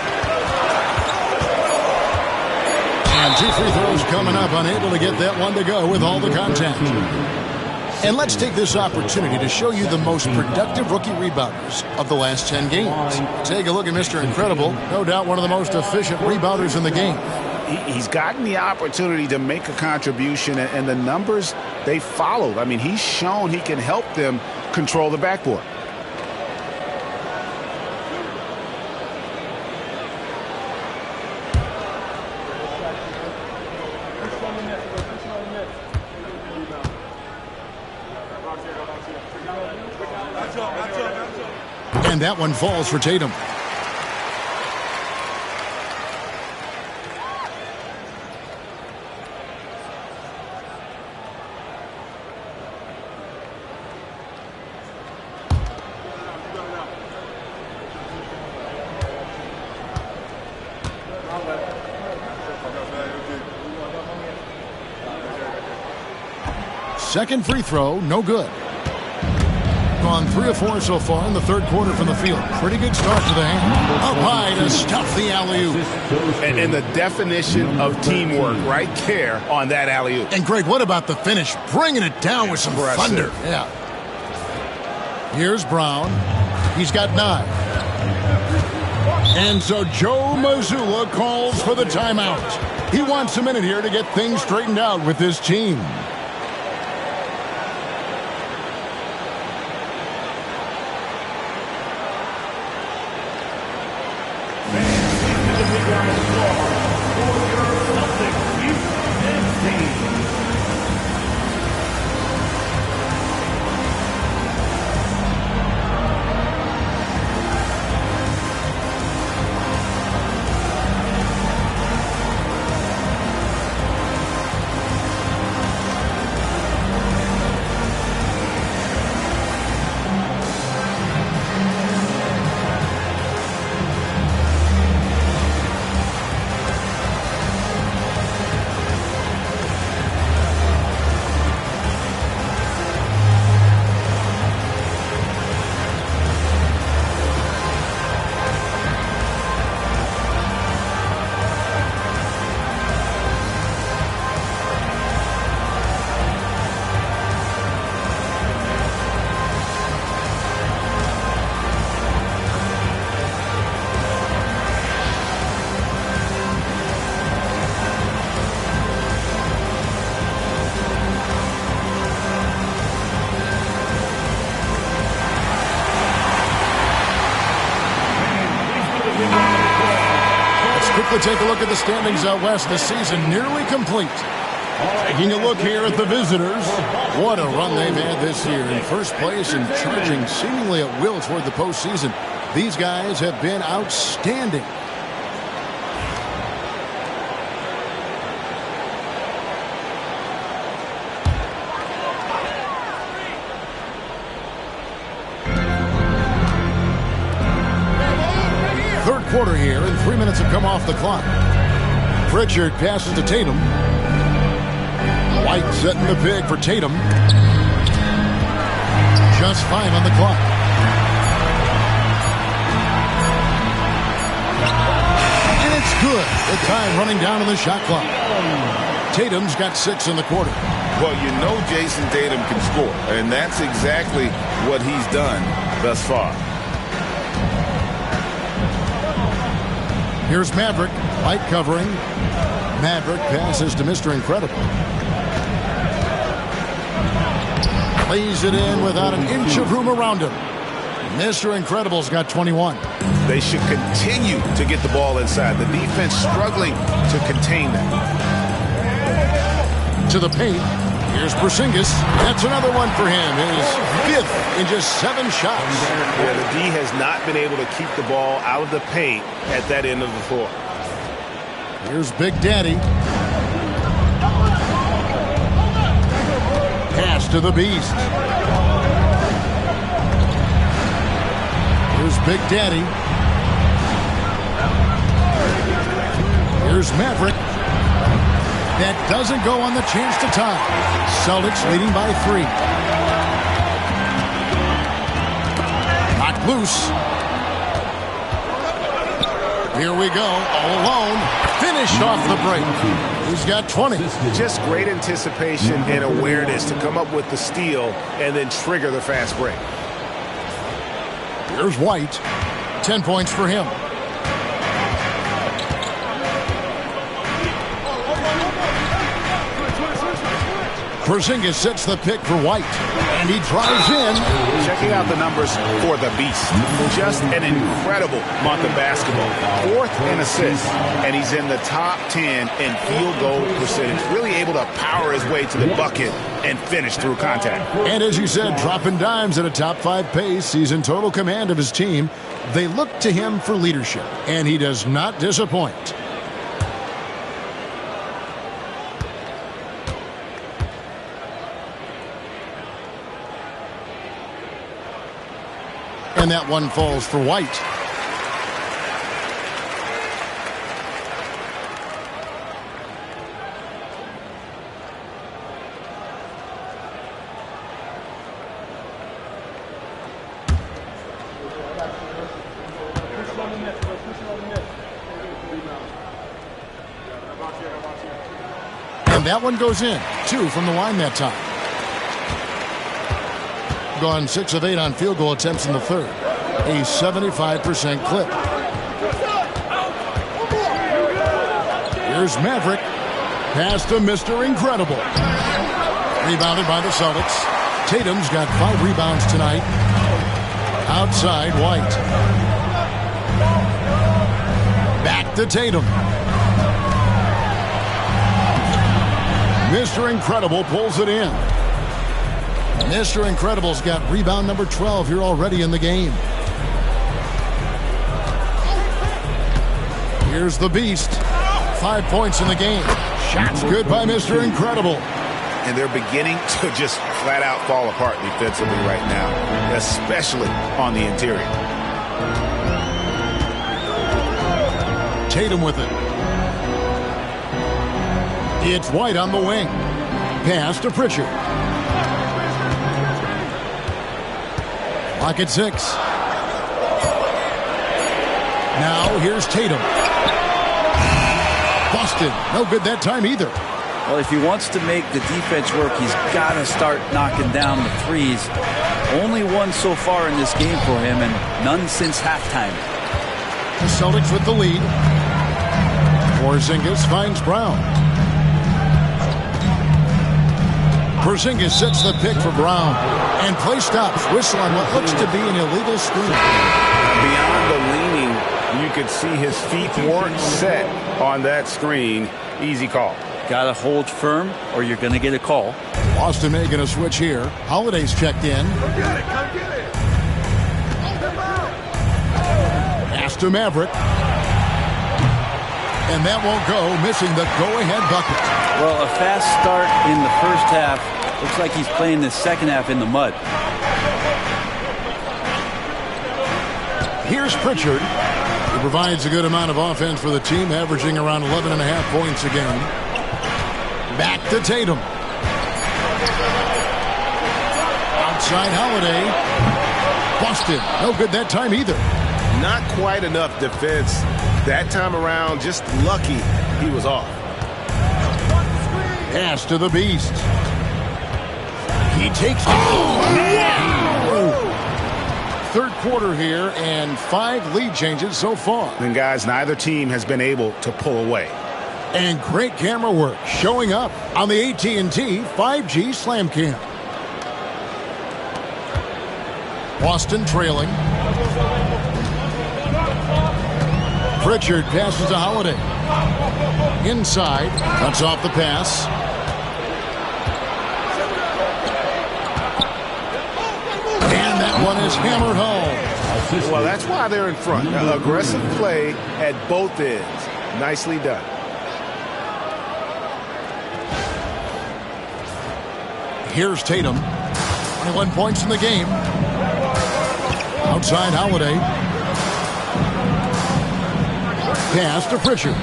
And 2 free throws coming up. Unable to get that one to go with all the contact. And let's take this opportunity to show you the most productive rookie rebounders of the last 10 games. Take a look at Mr. Incredible. No doubt one of the most efficient rebounders in the game. He's gotten the opportunity to make a contribution, and the numbers, they followed. I mean, he's shown he can help them control the backboard. And that one falls for Tatum. Second free throw, no good. gone 3 of 4 so far in the third quarter from the field. Pretty good start to the hand. Up high to stuff the alley-oop. And the definition of teamwork right there on that alley-oop. And Greg, what about the finish? Bringing it down with some thunder. Yeah. Here's Brown. He's got 9. And so Joe Mazzulla calls for the timeout. He wants a minute here to get things straightened out with his team. Take a look at the standings out west. The season nearly complete. Taking a look here at the visitors. What a run they've had this year. In first place and charging seemingly at will toward the postseason. These guys have been outstanding. Quarter here, and 3 minutes have come off the clock. Pritchard passes to Tatum. White setting the pick for Tatum. Just 5 on the clock. And it's good. The time running down on the shot clock. Tatum's got 6 in the quarter. Well, you know Jason Tatum can score, and that's exactly what he's done thus far. Here's Maverick, White covering. Maverick passes to Mr. Incredible. Lays it in without an inch of room around him. Mr. Incredible's got 21. They should continue to get the ball inside. The defense struggling to contain them. To the paint. Here's Porzingis. That's another one for him. His 5th in just 7 shots. Yeah, the D has not been able to keep the ball out of the paint at that end of the floor. Here's Big Daddy. Pass to the Beast. Here's Big Daddy. Here's Maverick. That doesn't go on the chance to tie. Celtics leading by 3. Knocked loose. Here we go, all alone. Finished off the break. He's got 20. Just great anticipation and awareness to come up with the steal and then trigger the fast break. Here's White. 10 points for him. Porzingis sets the pick for White, and he drives in. Checking out the numbers for the Beast. Just an incredible month of basketball. 4th in assists, and he's in the top 10 in field goal percentage. Really able to power his way to the bucket and finish through contact. And as you said, dropping dimes at a top 5 pace. He's in total command of his team. They look to him for leadership, and he does not disappoint. And that one falls for White. And that one goes in. 2 from the line that time. Gone 6 of 8 on field goal attempts in the third. A 75% clip. Here's Maverick. Pass to Mr. Incredible. Rebounded by the Celtics. Tatum's got 5 rebounds tonight. Outside White. Back to Tatum. Mr. Incredible pulls it in. Mr. Incredible's got rebound number 12 here already in the game. Here's the Beast. 5 points in the game. Shots good by Mr. Incredible. And they're beginning to just flat out fall apart defensively right now, especially on the interior. Tatum with it. It's White on the wing. Pass to Pritchard. Lock at 6. Now here's Tatum. Busted. No good that time either. Well, if he wants to make the defense work, he's got to start knocking down the threes. Only one so far in this game for him, and none since halftime. The Celtics with the lead. Porzingis finds Brown. Porzingis sets the pick for Brown. And play stops. Whistle on what looks to be an illegal screen. Beyond the leaning, you could see his feet weren't set on that screen. Easy call. Got to hold firm or you're going to get a call. Boston making a switch here. Holiday's checked in. Come get it, come get it. Pass to Maverick. And that won't go, missing the go-ahead bucket. Well, a fast start in the first half. Looks like he's playing the second half in the mud. Here's Pritchard. He provides a good amount of offense for the team, averaging around 11.5 points a game. Back to Tatum. Outside Holiday. Busted. No good that time either. Not quite enough defense that time around. Just lucky he was off. Pass to the Beast. He takes it. Oh, third quarter here and 5 lead changes so far. And guys, neither team has been able to pull away. And great camera work showing up on the AT&T 5G Slam Cam. Boston trailing. Pritchard passes to Holiday. Inside. Cuts off the pass. And that one is hammered home. Well, that's why they're in front. Aggressive play at both ends. Nicely done. Here's Tatum. 21 points in the game. Outside Holiday. Pass to Pritchard.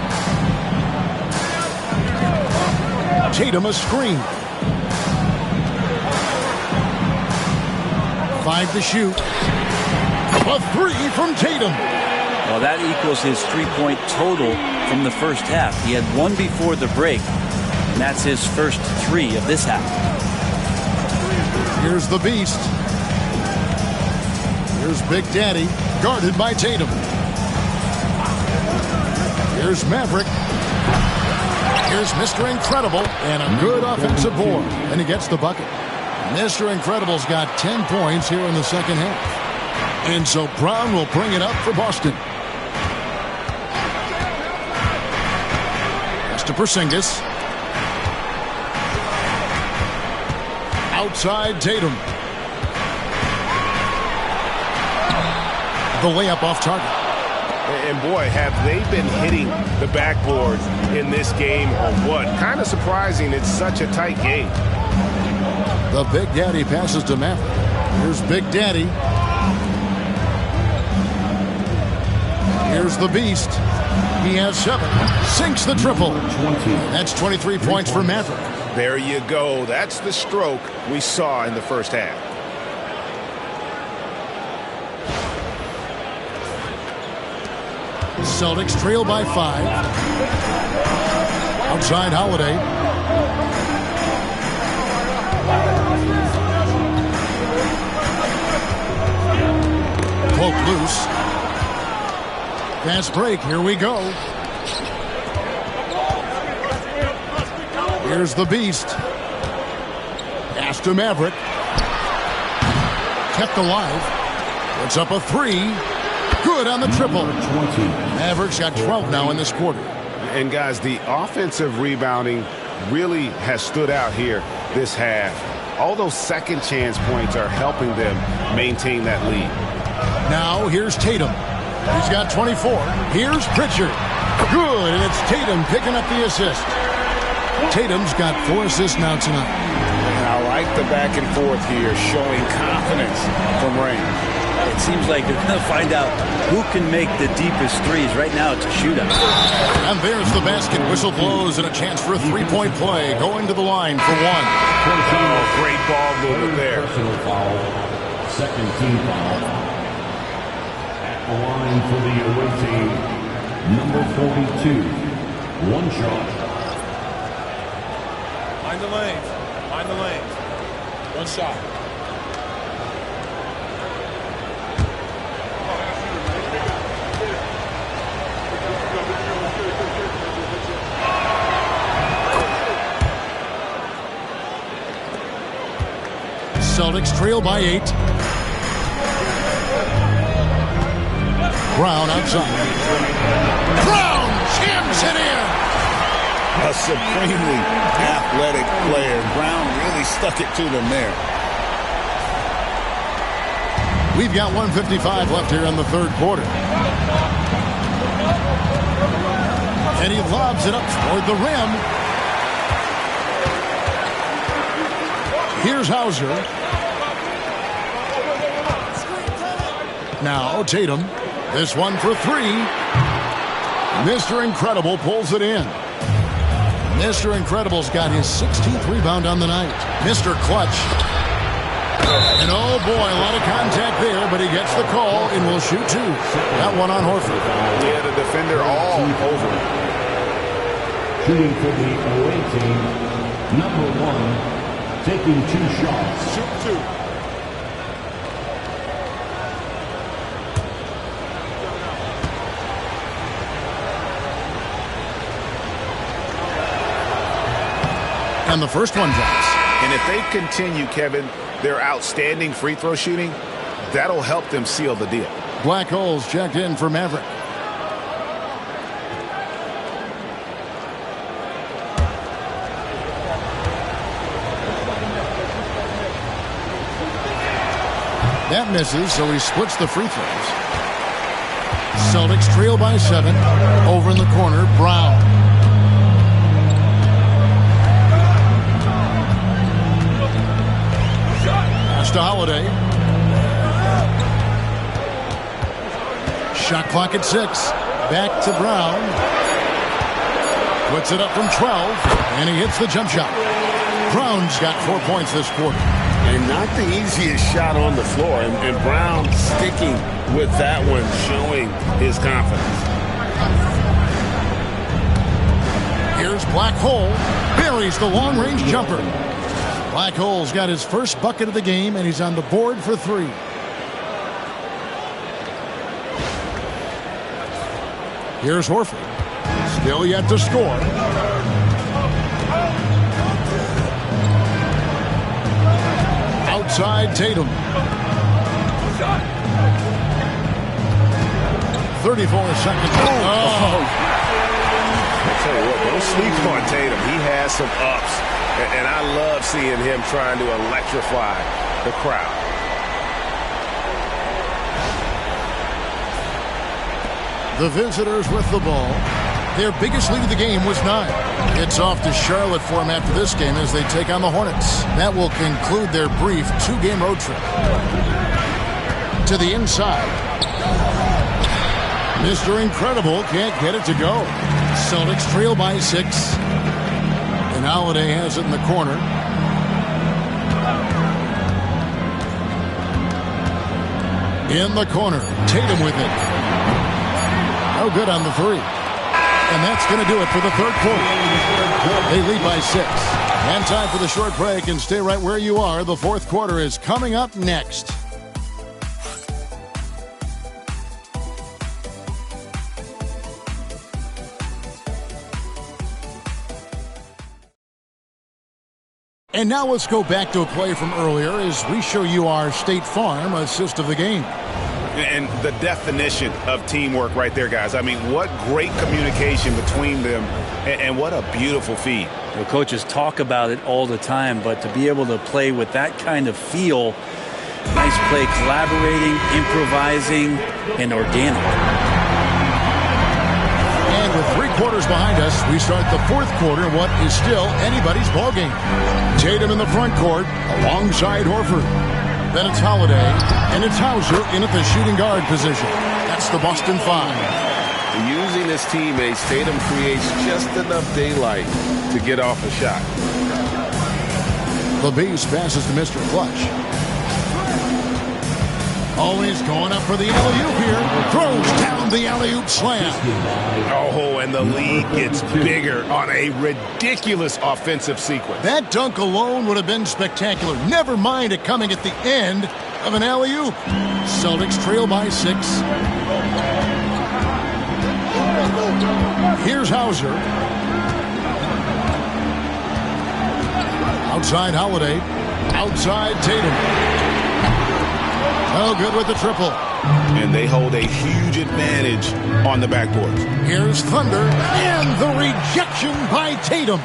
Tatum a screen. 5 to shoot. A 3 from Tatum. Well, that equals his 3-point total from the first half. He had 1 before the break, and that's his first 3 of this half. Here's the Beast. Here's Big Daddy, guarded by Tatum. Here's Maverick. Here's Mr. Incredible, and a good offensive board. And he gets the bucket. Mr. Incredible's got 10 points here in the second half. And so Brown will bring it up for Boston. Pass to Porzingis. Outside Tatum. The layup off target. And boy, have they been hitting the backboard in this game or what? Kind of surprising it's such a tight game. The Big Daddy passes to Maverick. Here's Big Daddy. Here's the Beast. He has 7. Sinks the triple. That's 23 points for Maverick. There you go. That's the stroke we saw in the first half. Celtics trail by 5. Outside Holiday. Poke loose. Fast break. Here we go. Here's the beast. Pass to Maverick. Kept alive. Puts up a three. Good on the triple. Mavericks got 12 now in this quarter. And guys, the offensive rebounding really has stood out here this half. All those second chance points are helping them maintain that lead. Now here's Tatum. He's got 24. Here's Pritchard. Good, and it's Tatum picking up the assist. Tatum's got 4 assists now tonight. And I like the back and forth here, showing confidence from range. It seems like they're going to find out who can make the deepest threes. Right now, it's a shootout. And there's the basket. Whistle blows and a chance for a three-point play. Going to the line for one. Oh, great ball movement there. Personal foul. Second team foul. At the line for the away team, number 42. One shot. Mind the lanes. Mind the lanes. One shot. Celtics trail by 8. Brown outside. Brown jams it in. A supremely athletic player. Brown really stuck it to them there. We've got 1:55 left here in the third quarter. And he lobs it up toward the rim. Here's Hauser. Now Tatum. This one for 3. Mr. Incredible pulls it in. Mr. Incredible's got his 16th rebound on the night. Mr. Clutch. And oh boy, a lot of contact there, but he gets the call and will shoot 2. That one on Horford. Yeah, the defender all over. Shooting for the away team, number 1, taking 2 shots. Shoot 2. And the first one drops. And if they continue, Kevin, their outstanding free throw shooting, that'll help them seal the deal. Black holes checked in for Maverick. That misses, so he splits the free throws. Celtics trail by 7. Over in the corner, Brown. To Holiday. Shot clock at 6. Back to Brown. Puts it up from 12. And he hits the jump shot. Brown's got 4 points this quarter. And not the easiest shot on the floor. And Brown sticking with that one, showing his confidence. Here's Black Hole. Buries the long-range jumper. Black Hole's got his first bucket of the game, and he's on the board for 3. Here's Horford. Still yet to score. Outside Tatum. 34 seconds. Oh. I'll tell you what, don't sleep on Tatum. He has some ups. And I love seeing him trying to electrify the crowd. The visitors with the ball. Their biggest lead of the game was 9. It's off to Charlotte for them after this game as they take on the Hornets. That will conclude their brief 2-game road trip. To the inside. Mr. Incredible can't get it to go. Celtics trail by 6. And Holiday has it in the corner. In the corner. Tatum with it. No good on the 3. And that's going to do it for the third quarter. They lead by 6. And time for the short break, and stay right where you are. The fourth quarter is coming up next. And now let's go back to a play from earlier as we show you our State Farm assist of the game. And the definition of teamwork right there, guys. I mean, what great communication between them, and what a beautiful feed. Well, coaches talk about it all the time, but to be able to play with that kind of feel, nice play, collaborating, improvising, and organic. And with 3 quarters behind us, we start the fourth quarter in what is still anybody's ballgame. Tatum in the front court alongside Horford. Then it's Holiday, and it's Hauser in at the shooting guard position. That's the Boston 5. Using his teammates, Tatum creates just enough daylight to get off a shot. The Beast passes to Mr. Clutch. Always going up for the alley-oop here. Throws down the alley-oop slam. Oh, and the lead gets bigger on a ridiculous offensive sequence. That dunk alone would have been spectacular. Never mind it coming at the end of an alley-oop. Celtics trail by 6. Here's Hauser. Outside Holiday. Outside Tatum. Oh, good with the triple. And they hold a huge advantage on the backboard. Here's Thunder, and the rejection by Tatum.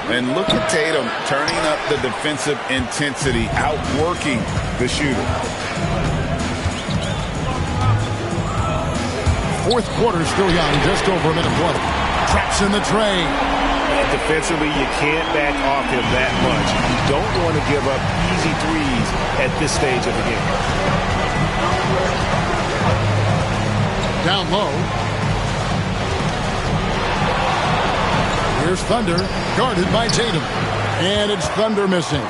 And look at Tatum turning up the defensive intensity, outworking the shooter. Fourth quarter still young, just over a minute play. Traps in the tray. Defensively, you can't back off him that much. You don't want to give up easy threes at this stage of the game. Down low. Here's Thunder, guarded by Tatum. And it's Thunder missing.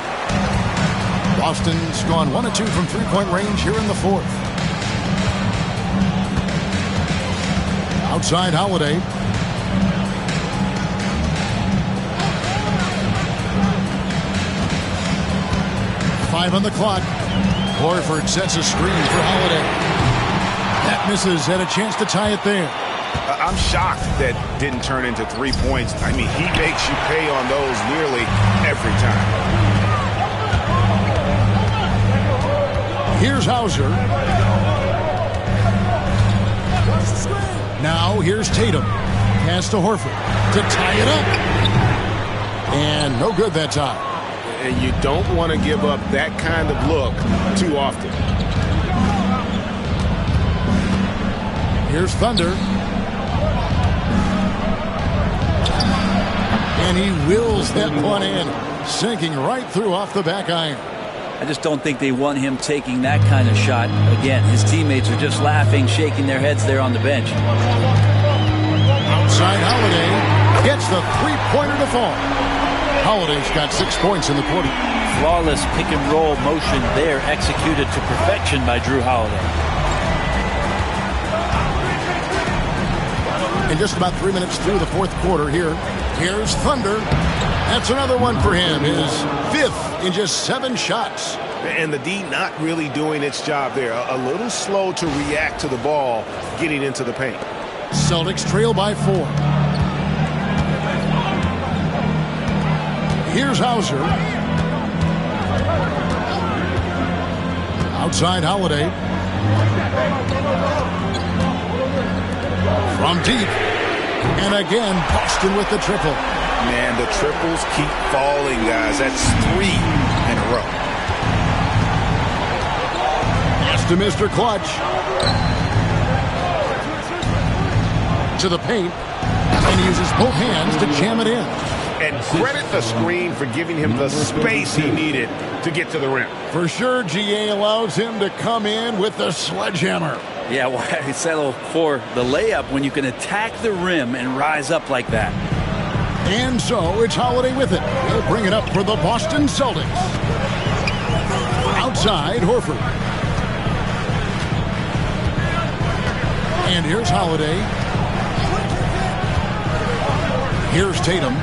Boston's gone 1 of 2 from three-point range here in the fourth. Outside Holiday. Five on the clock. Horford sets a screen for Holiday. That misses, had a chance to tie it there. I'm shocked that didn't turn into 3 points. I mean, he makes you pay on those nearly every time. Here's Hauser. Now here's Tatum. Pass to Horford to tie it up. And no good that time. And you don't want to give up that kind of look too often. Here's Thunder. And he wills that one in, sinking right through off the back iron. I just don't think they want him taking that kind of shot. Again, his teammates are just laughing, shaking their heads there on the bench. Outside Holiday gets the three-pointer to fall. Holiday's got 6 points in the quarter. Flawless pick-and-roll motion there, executed to perfection by Drew Holiday. And just about 3 minutes through the fourth quarter here. Here's Thunder. That's another one for him. His 5th in just 7 shots. And the D not really doing its job there. A little slow to react to the ball getting into the paint. Celtics trail by 4. Here's Hauser. Outside Holiday. From deep. And again, Boston with the triple. Man, the triples keep falling, guys. That's 3 in a row. Pass to Mr. Clutch. To the paint. And he uses both hands to jam it in. And credit the screen for giving him the space he needed to get to the rim. For sure, GA allows him to come in with the sledgehammer. Yeah, why settle for the layup when you can attack the rim and rise up like that? And so it's Holiday with it. He'll bring it up for the Boston Celtics. Outside, Horford. And here's Holiday. Here's Tatum.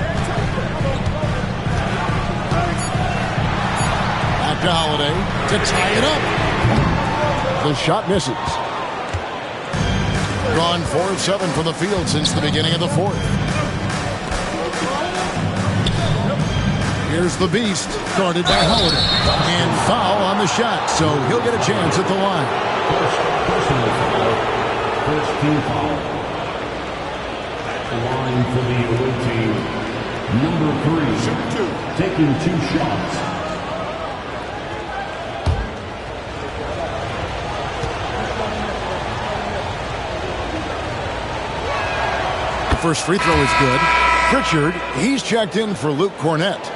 Back to Holiday to tie it up. The shot misses. Gone 4 of 7 from the field since the beginning of the fourth. Here's the Beast, guarded by Holiday. And foul on the shot, so he'll get a chance at the line. Personal foul. First team foul. At the line for the away team, number 3, taking 2 shots. The first free throw is good. Pritchard, he's checked in for Luke Cornett.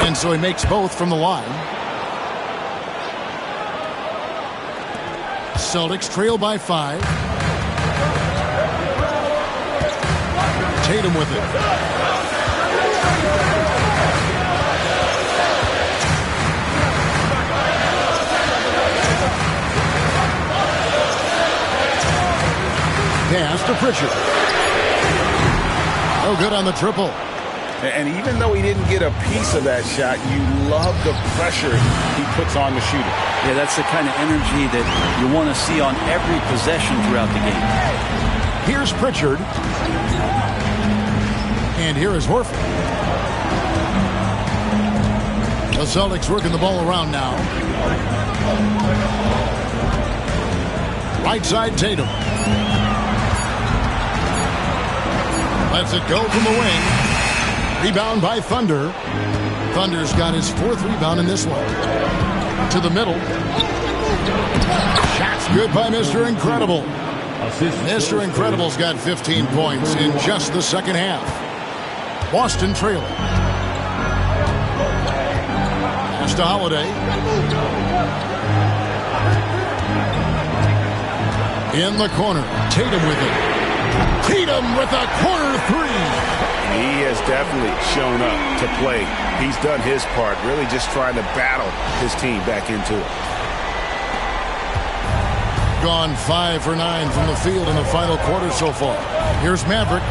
And so he makes both from the line. Celtics trail by 5. Tatum with it. Pass to Pritchard. No good on the triple. And even though he didn't get a piece of that shot, you love the pressure he puts on the shooter. Yeah, that's the kind of energy that you want to see on every possession throughout the game. Here's Pritchard. And here is Horford. The Celtics working the ball around now. Right side Tatum. Lets it go from the wing. Rebound by Thunder. Thunder's got his 4th rebound in this one. To the middle. Shot's good by Mr. Incredible. Mr. Incredible's got 15 points in just the second half. Boston trailing. Pass to Holiday. In the corner. Tatum with it. Tatum with a corner 3. He has definitely shown up to play. He's done his part, really just trying to battle his team back into it. Gone 5 for 9 from the field in the final quarter so far. Here's Maverick.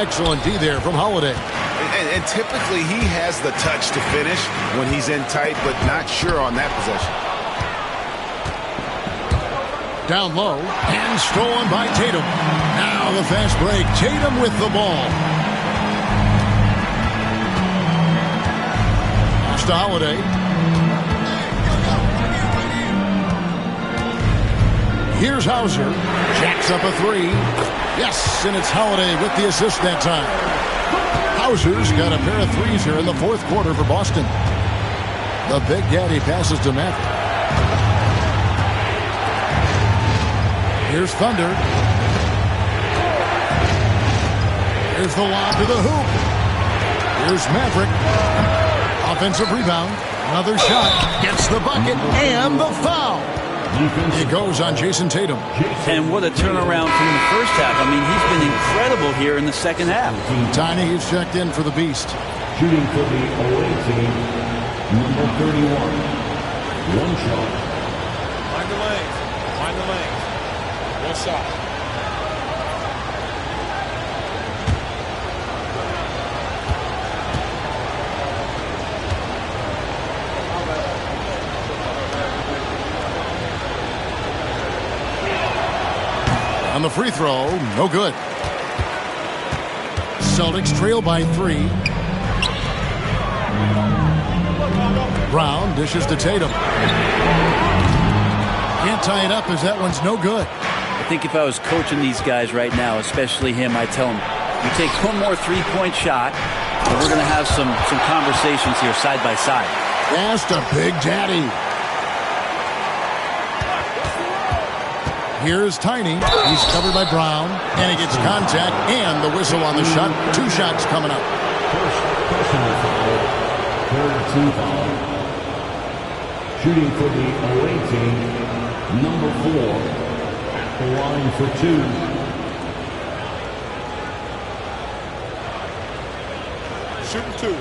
Excellent D there from Holiday. And typically he has the touch to finish when he's in tight, but not sure on that possession. Down low and stolen by Tatum. Now the fast break. Tatum with the ball. Pass to Holiday. Here's Hauser. Jacks up a 3. Yes, and it's Holiday with the assist that time. Hauser's got a pair of 3s here in the 4th quarter for Boston. The Big Daddy passes to Maverick. Here's Thunder. Here's the lob to the hoop. Here's Maverick. Offensive rebound. Another shot. Gets the bucket and the foul. It goes on Jason Tatum. And what a turnaround from the first half. I mean, he's been incredible here in the second half. Tiny is checked in for the Beast. Shooting for the away team, number 31. One shot. Find the lanes. Find the lanes. One shot. On the free throw, no good. Celtics trail by 3. Brown dishes to Tatum. Can't tie it up as that one's no good. I think if I was coaching these guys right now, especially him, I'd tell him, you take one more 3-point shot, and we're going to have some conversations here side by side. That's the Big Daddy. Here's Tiny. He's covered by Brown, and he gets contact and the whistle on the shot. 2 shots coming up. First personal foul. Third team foul. Shooting for the away team, number 4, at the line for 2. Shooting 2.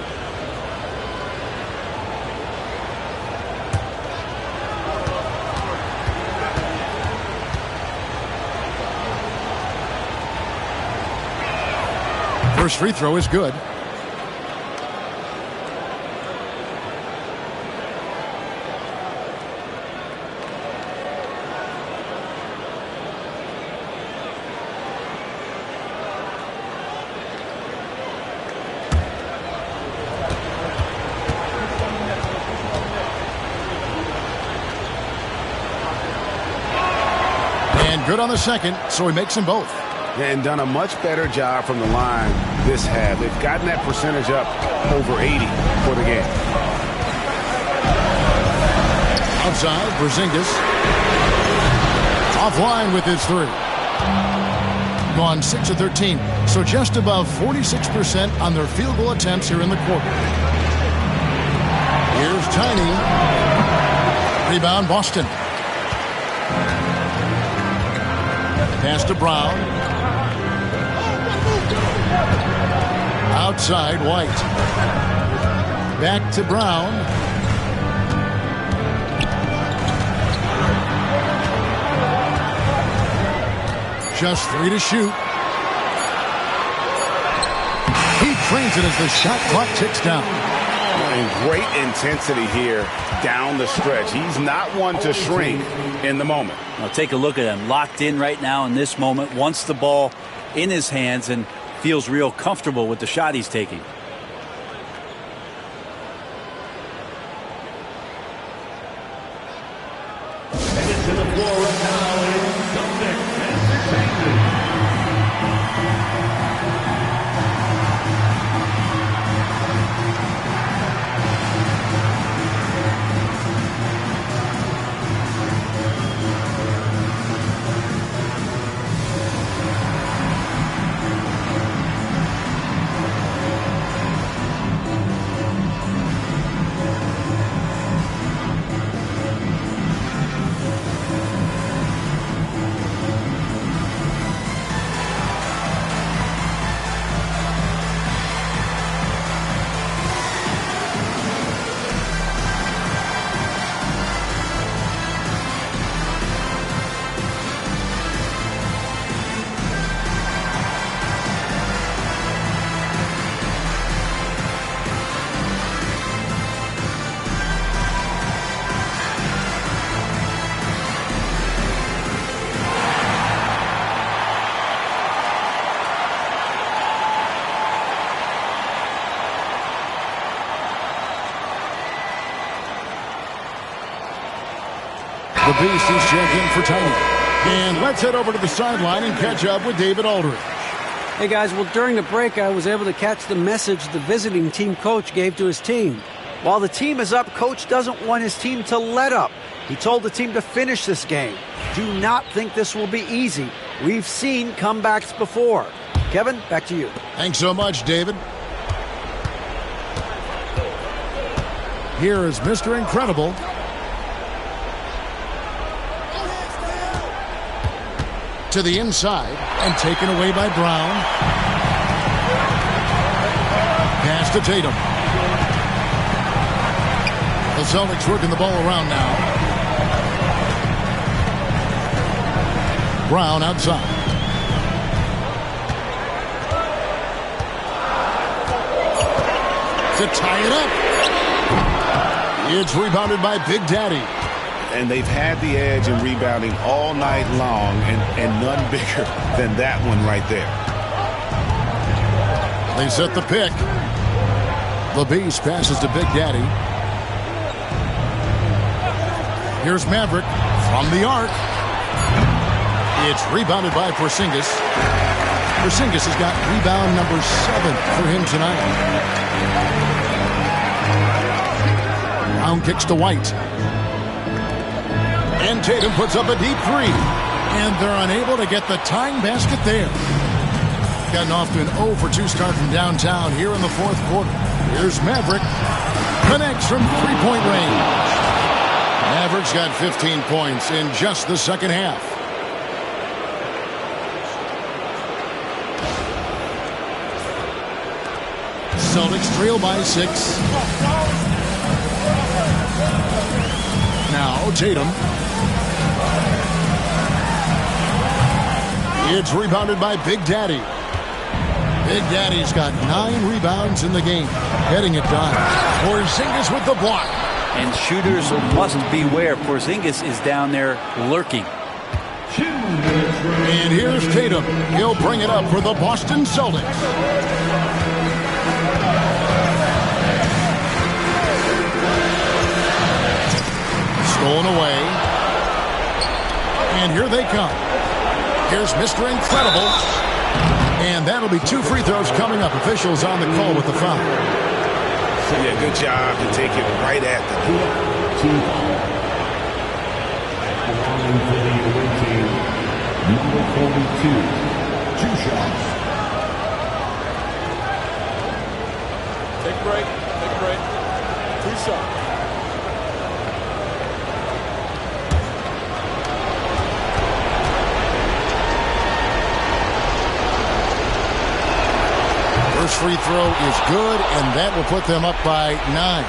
First free throw is good. And good on the second, so he makes them both. And done a much better job from the line this half. They've gotten that percentage up over 80 for the game. Outside, Porzingis. Offline with his 3. Gone 6 of 13, so just above 46% on their field goal attempts here in the quarter. Here's Tiny. Rebound, Boston. Pass to Brown. Outside, White. Back to Brown. Just 3 to shoot. He trains it as the shot clock ticks down. And great intensity here down the stretch. He's not one to shrink in the moment. Now take a look at him. Locked in right now in this moment. Wants the ball in his hands and feels real comfortable with the shot he's taking. Headed to the floor right now is Celtic Entertainment. The Beast is checked in for Tony. And let's head over to the sideline and catch up with David Aldridge. Hey, guys, well, during the break, I was able to catch the message the visiting team coach gave to his team. While the team is up, coach doesn't want his team to let up. He told the team to finish this game. Do not think this will be easy. We've seen comebacks before. Kevin, back to you. Thanks so much, David. Here is Mr. Incredible. To the inside and taken away by Brown. Pass to Tatum. The Celtics working the ball around now. Brown outside. To tie it up. It's rebounded by Big Daddy. And they've had the edge in rebounding all night long, and none bigger than that one right there. They set the pick. The Beast passes to Big Daddy. Here's Maverick from the arc. It's rebounded by Porzingis. Porzingis has got rebound number 7 for him tonight. Brown kicks to White. And Tatum puts up a deep 3. And they're unable to get the tying basket there. Gotten off to an 0 for 2 start from downtown here in the fourth quarter. Here's Maverick. Connects from 3-point range. He's got 15 points in just the second half. Celtics trail by 6. Now Tatum. It's rebounded by Big Daddy. Big Daddy's got 9 rebounds in the game. Heading it down. Porzingis with the block. And shooters must beware. Porzingis is down there lurking. And here's Tatum. He'll bring it up for the Boston Celtics. Stolen away. And here they come. Here's Mr. Incredible. And that'll be 2 free throws coming up. Officials on the call with the foul. Yeah, good job to take it right at the team. For the away team, number 42, 2 shots. Take a break. Take a break. 2 shots. First free throw is good, and that will put them up by 9.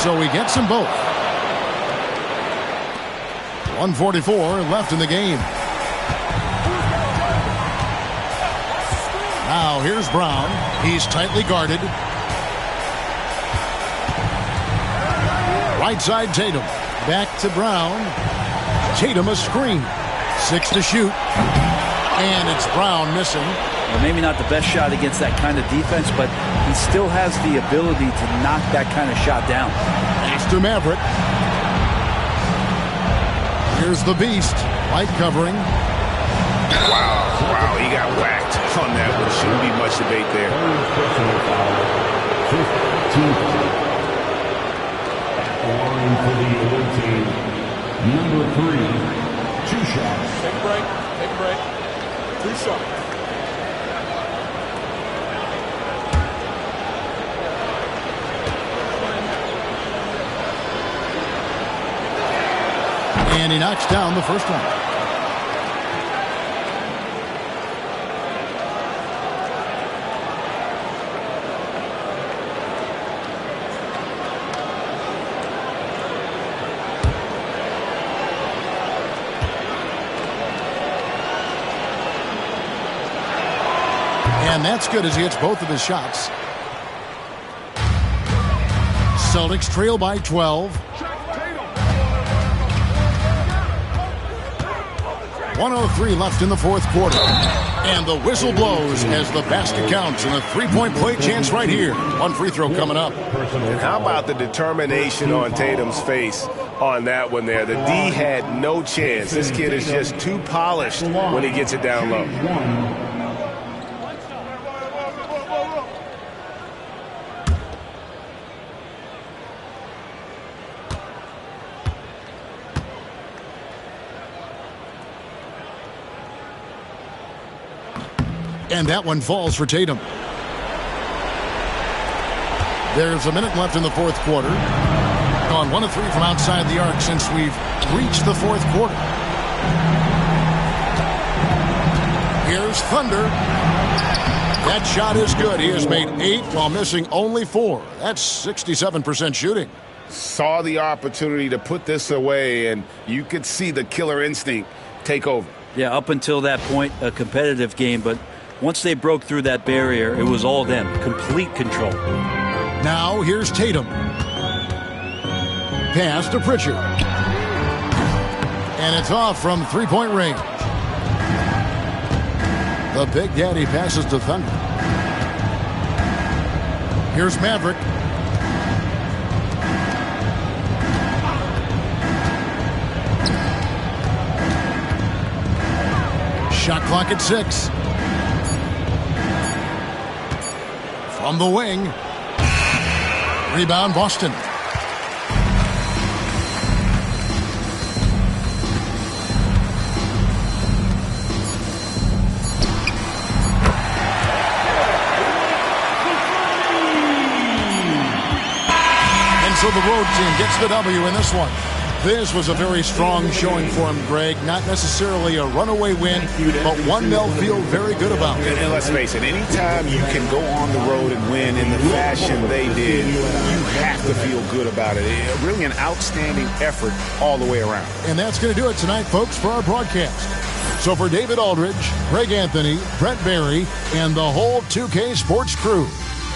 So he gets them both. 1:44 left in the game. Now here's Brown. He's tightly guarded. Right side Tatum. Back to Brown. Tatum a screen. 6 to shoot. And it's Brown missing. Well, maybe not the best shot against that kind of defense, but he still has the ability to knock that kind of shot down. Master Maverick. Here's the Beast. Light covering. Wow, he got whacked on that one. Shouldn't be much debate there. 15 for the away team, number 3, 2 shots. Take a break. Take a break. 2 shots. And he knocks down the first one. And that's good as he hits both of his shots. Celtics trail by 12. 1:03 left in the fourth quarter. And the whistle blows as the basket counts and a 3-point play chance right here. 1 free throw coming up. And how about the determination on Tatum's face on that one there? The D had no chance. This kid is just too polished when he gets it down low. And that one falls for Tatum. There's a minute left in the fourth quarter. Gone 1 of 3 from outside the arc since we've reached the fourth quarter. Here's Thunder. That shot is good. He has made 8 while missing only 4. That's 67% shooting. Saw the opportunity to put this away, and you could see the killer instinct take over. Yeah, up until that point, a competitive game, but once they broke through that barrier, it was all them. Complete control. Now here's Tatum. Pass to Pritchard. And it's off from 3-point range. The Big Daddy passes to Thunder. Here's Maverick. Shot clock at 6. From the wing. Rebound, Boston. So the road team gets the W in this one. This was a very strong showing for him, Greg. Not necessarily a runaway win, but one they'll feel very good about. And let's face it, anytime you can go on the road and win in the fashion they did, you have to feel good about it. Really an outstanding effort all the way around. And that's going to do it tonight, folks, for our broadcast. So for David Aldridge, Greg Anthony, Brent Barry, and the whole 2K Sports crew,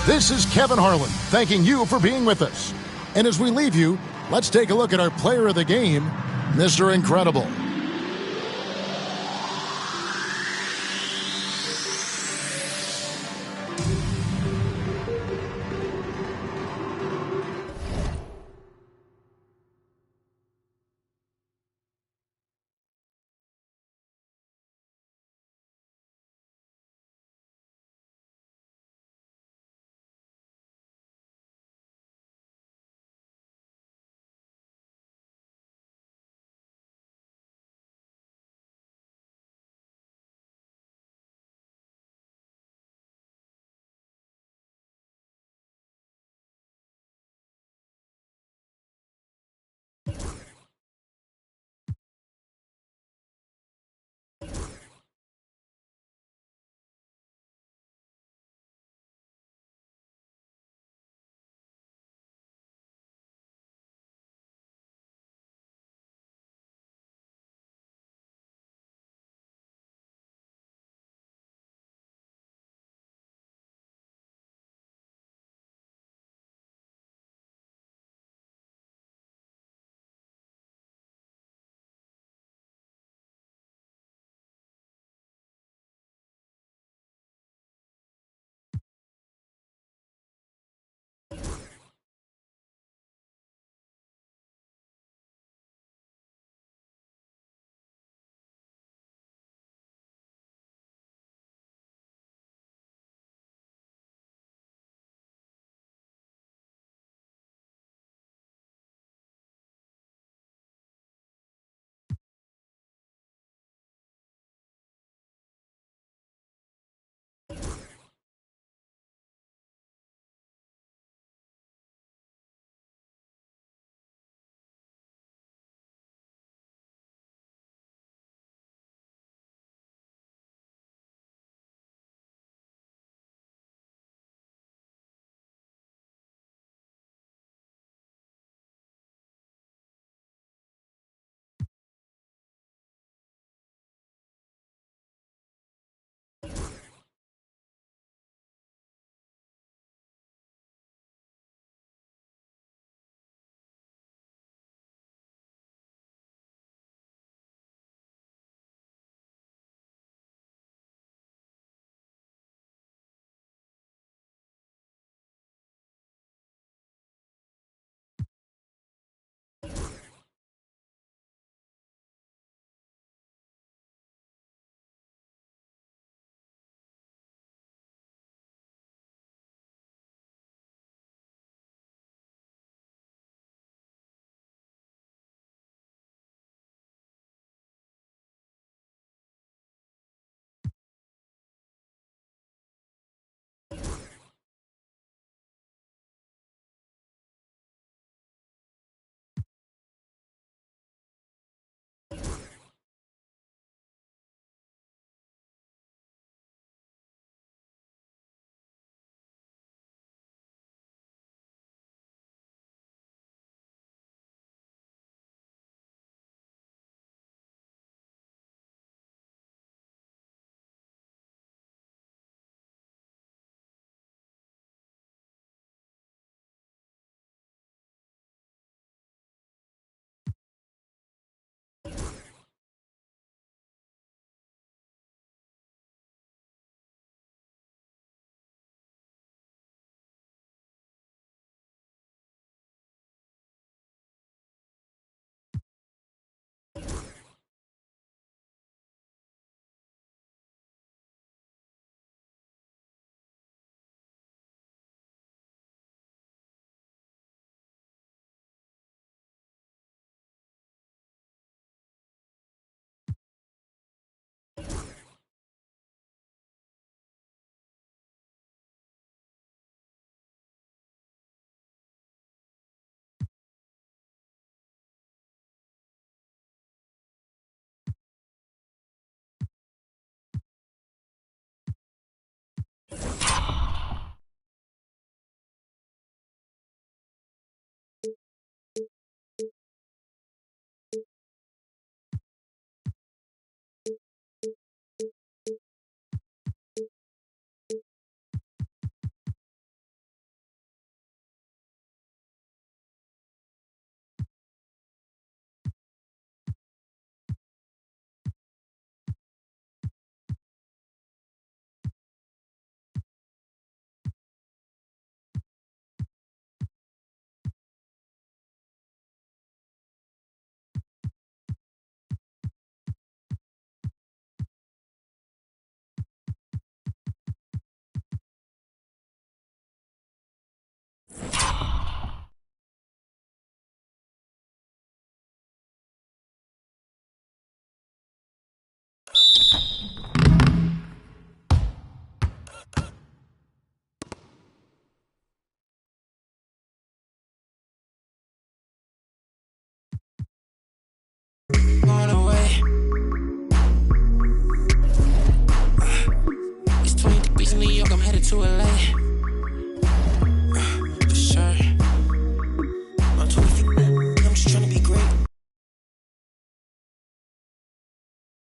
this is Kevin Harlan thanking you for being with us. And as we leave you, let's take a look at our player of the game, Mr. Incredible.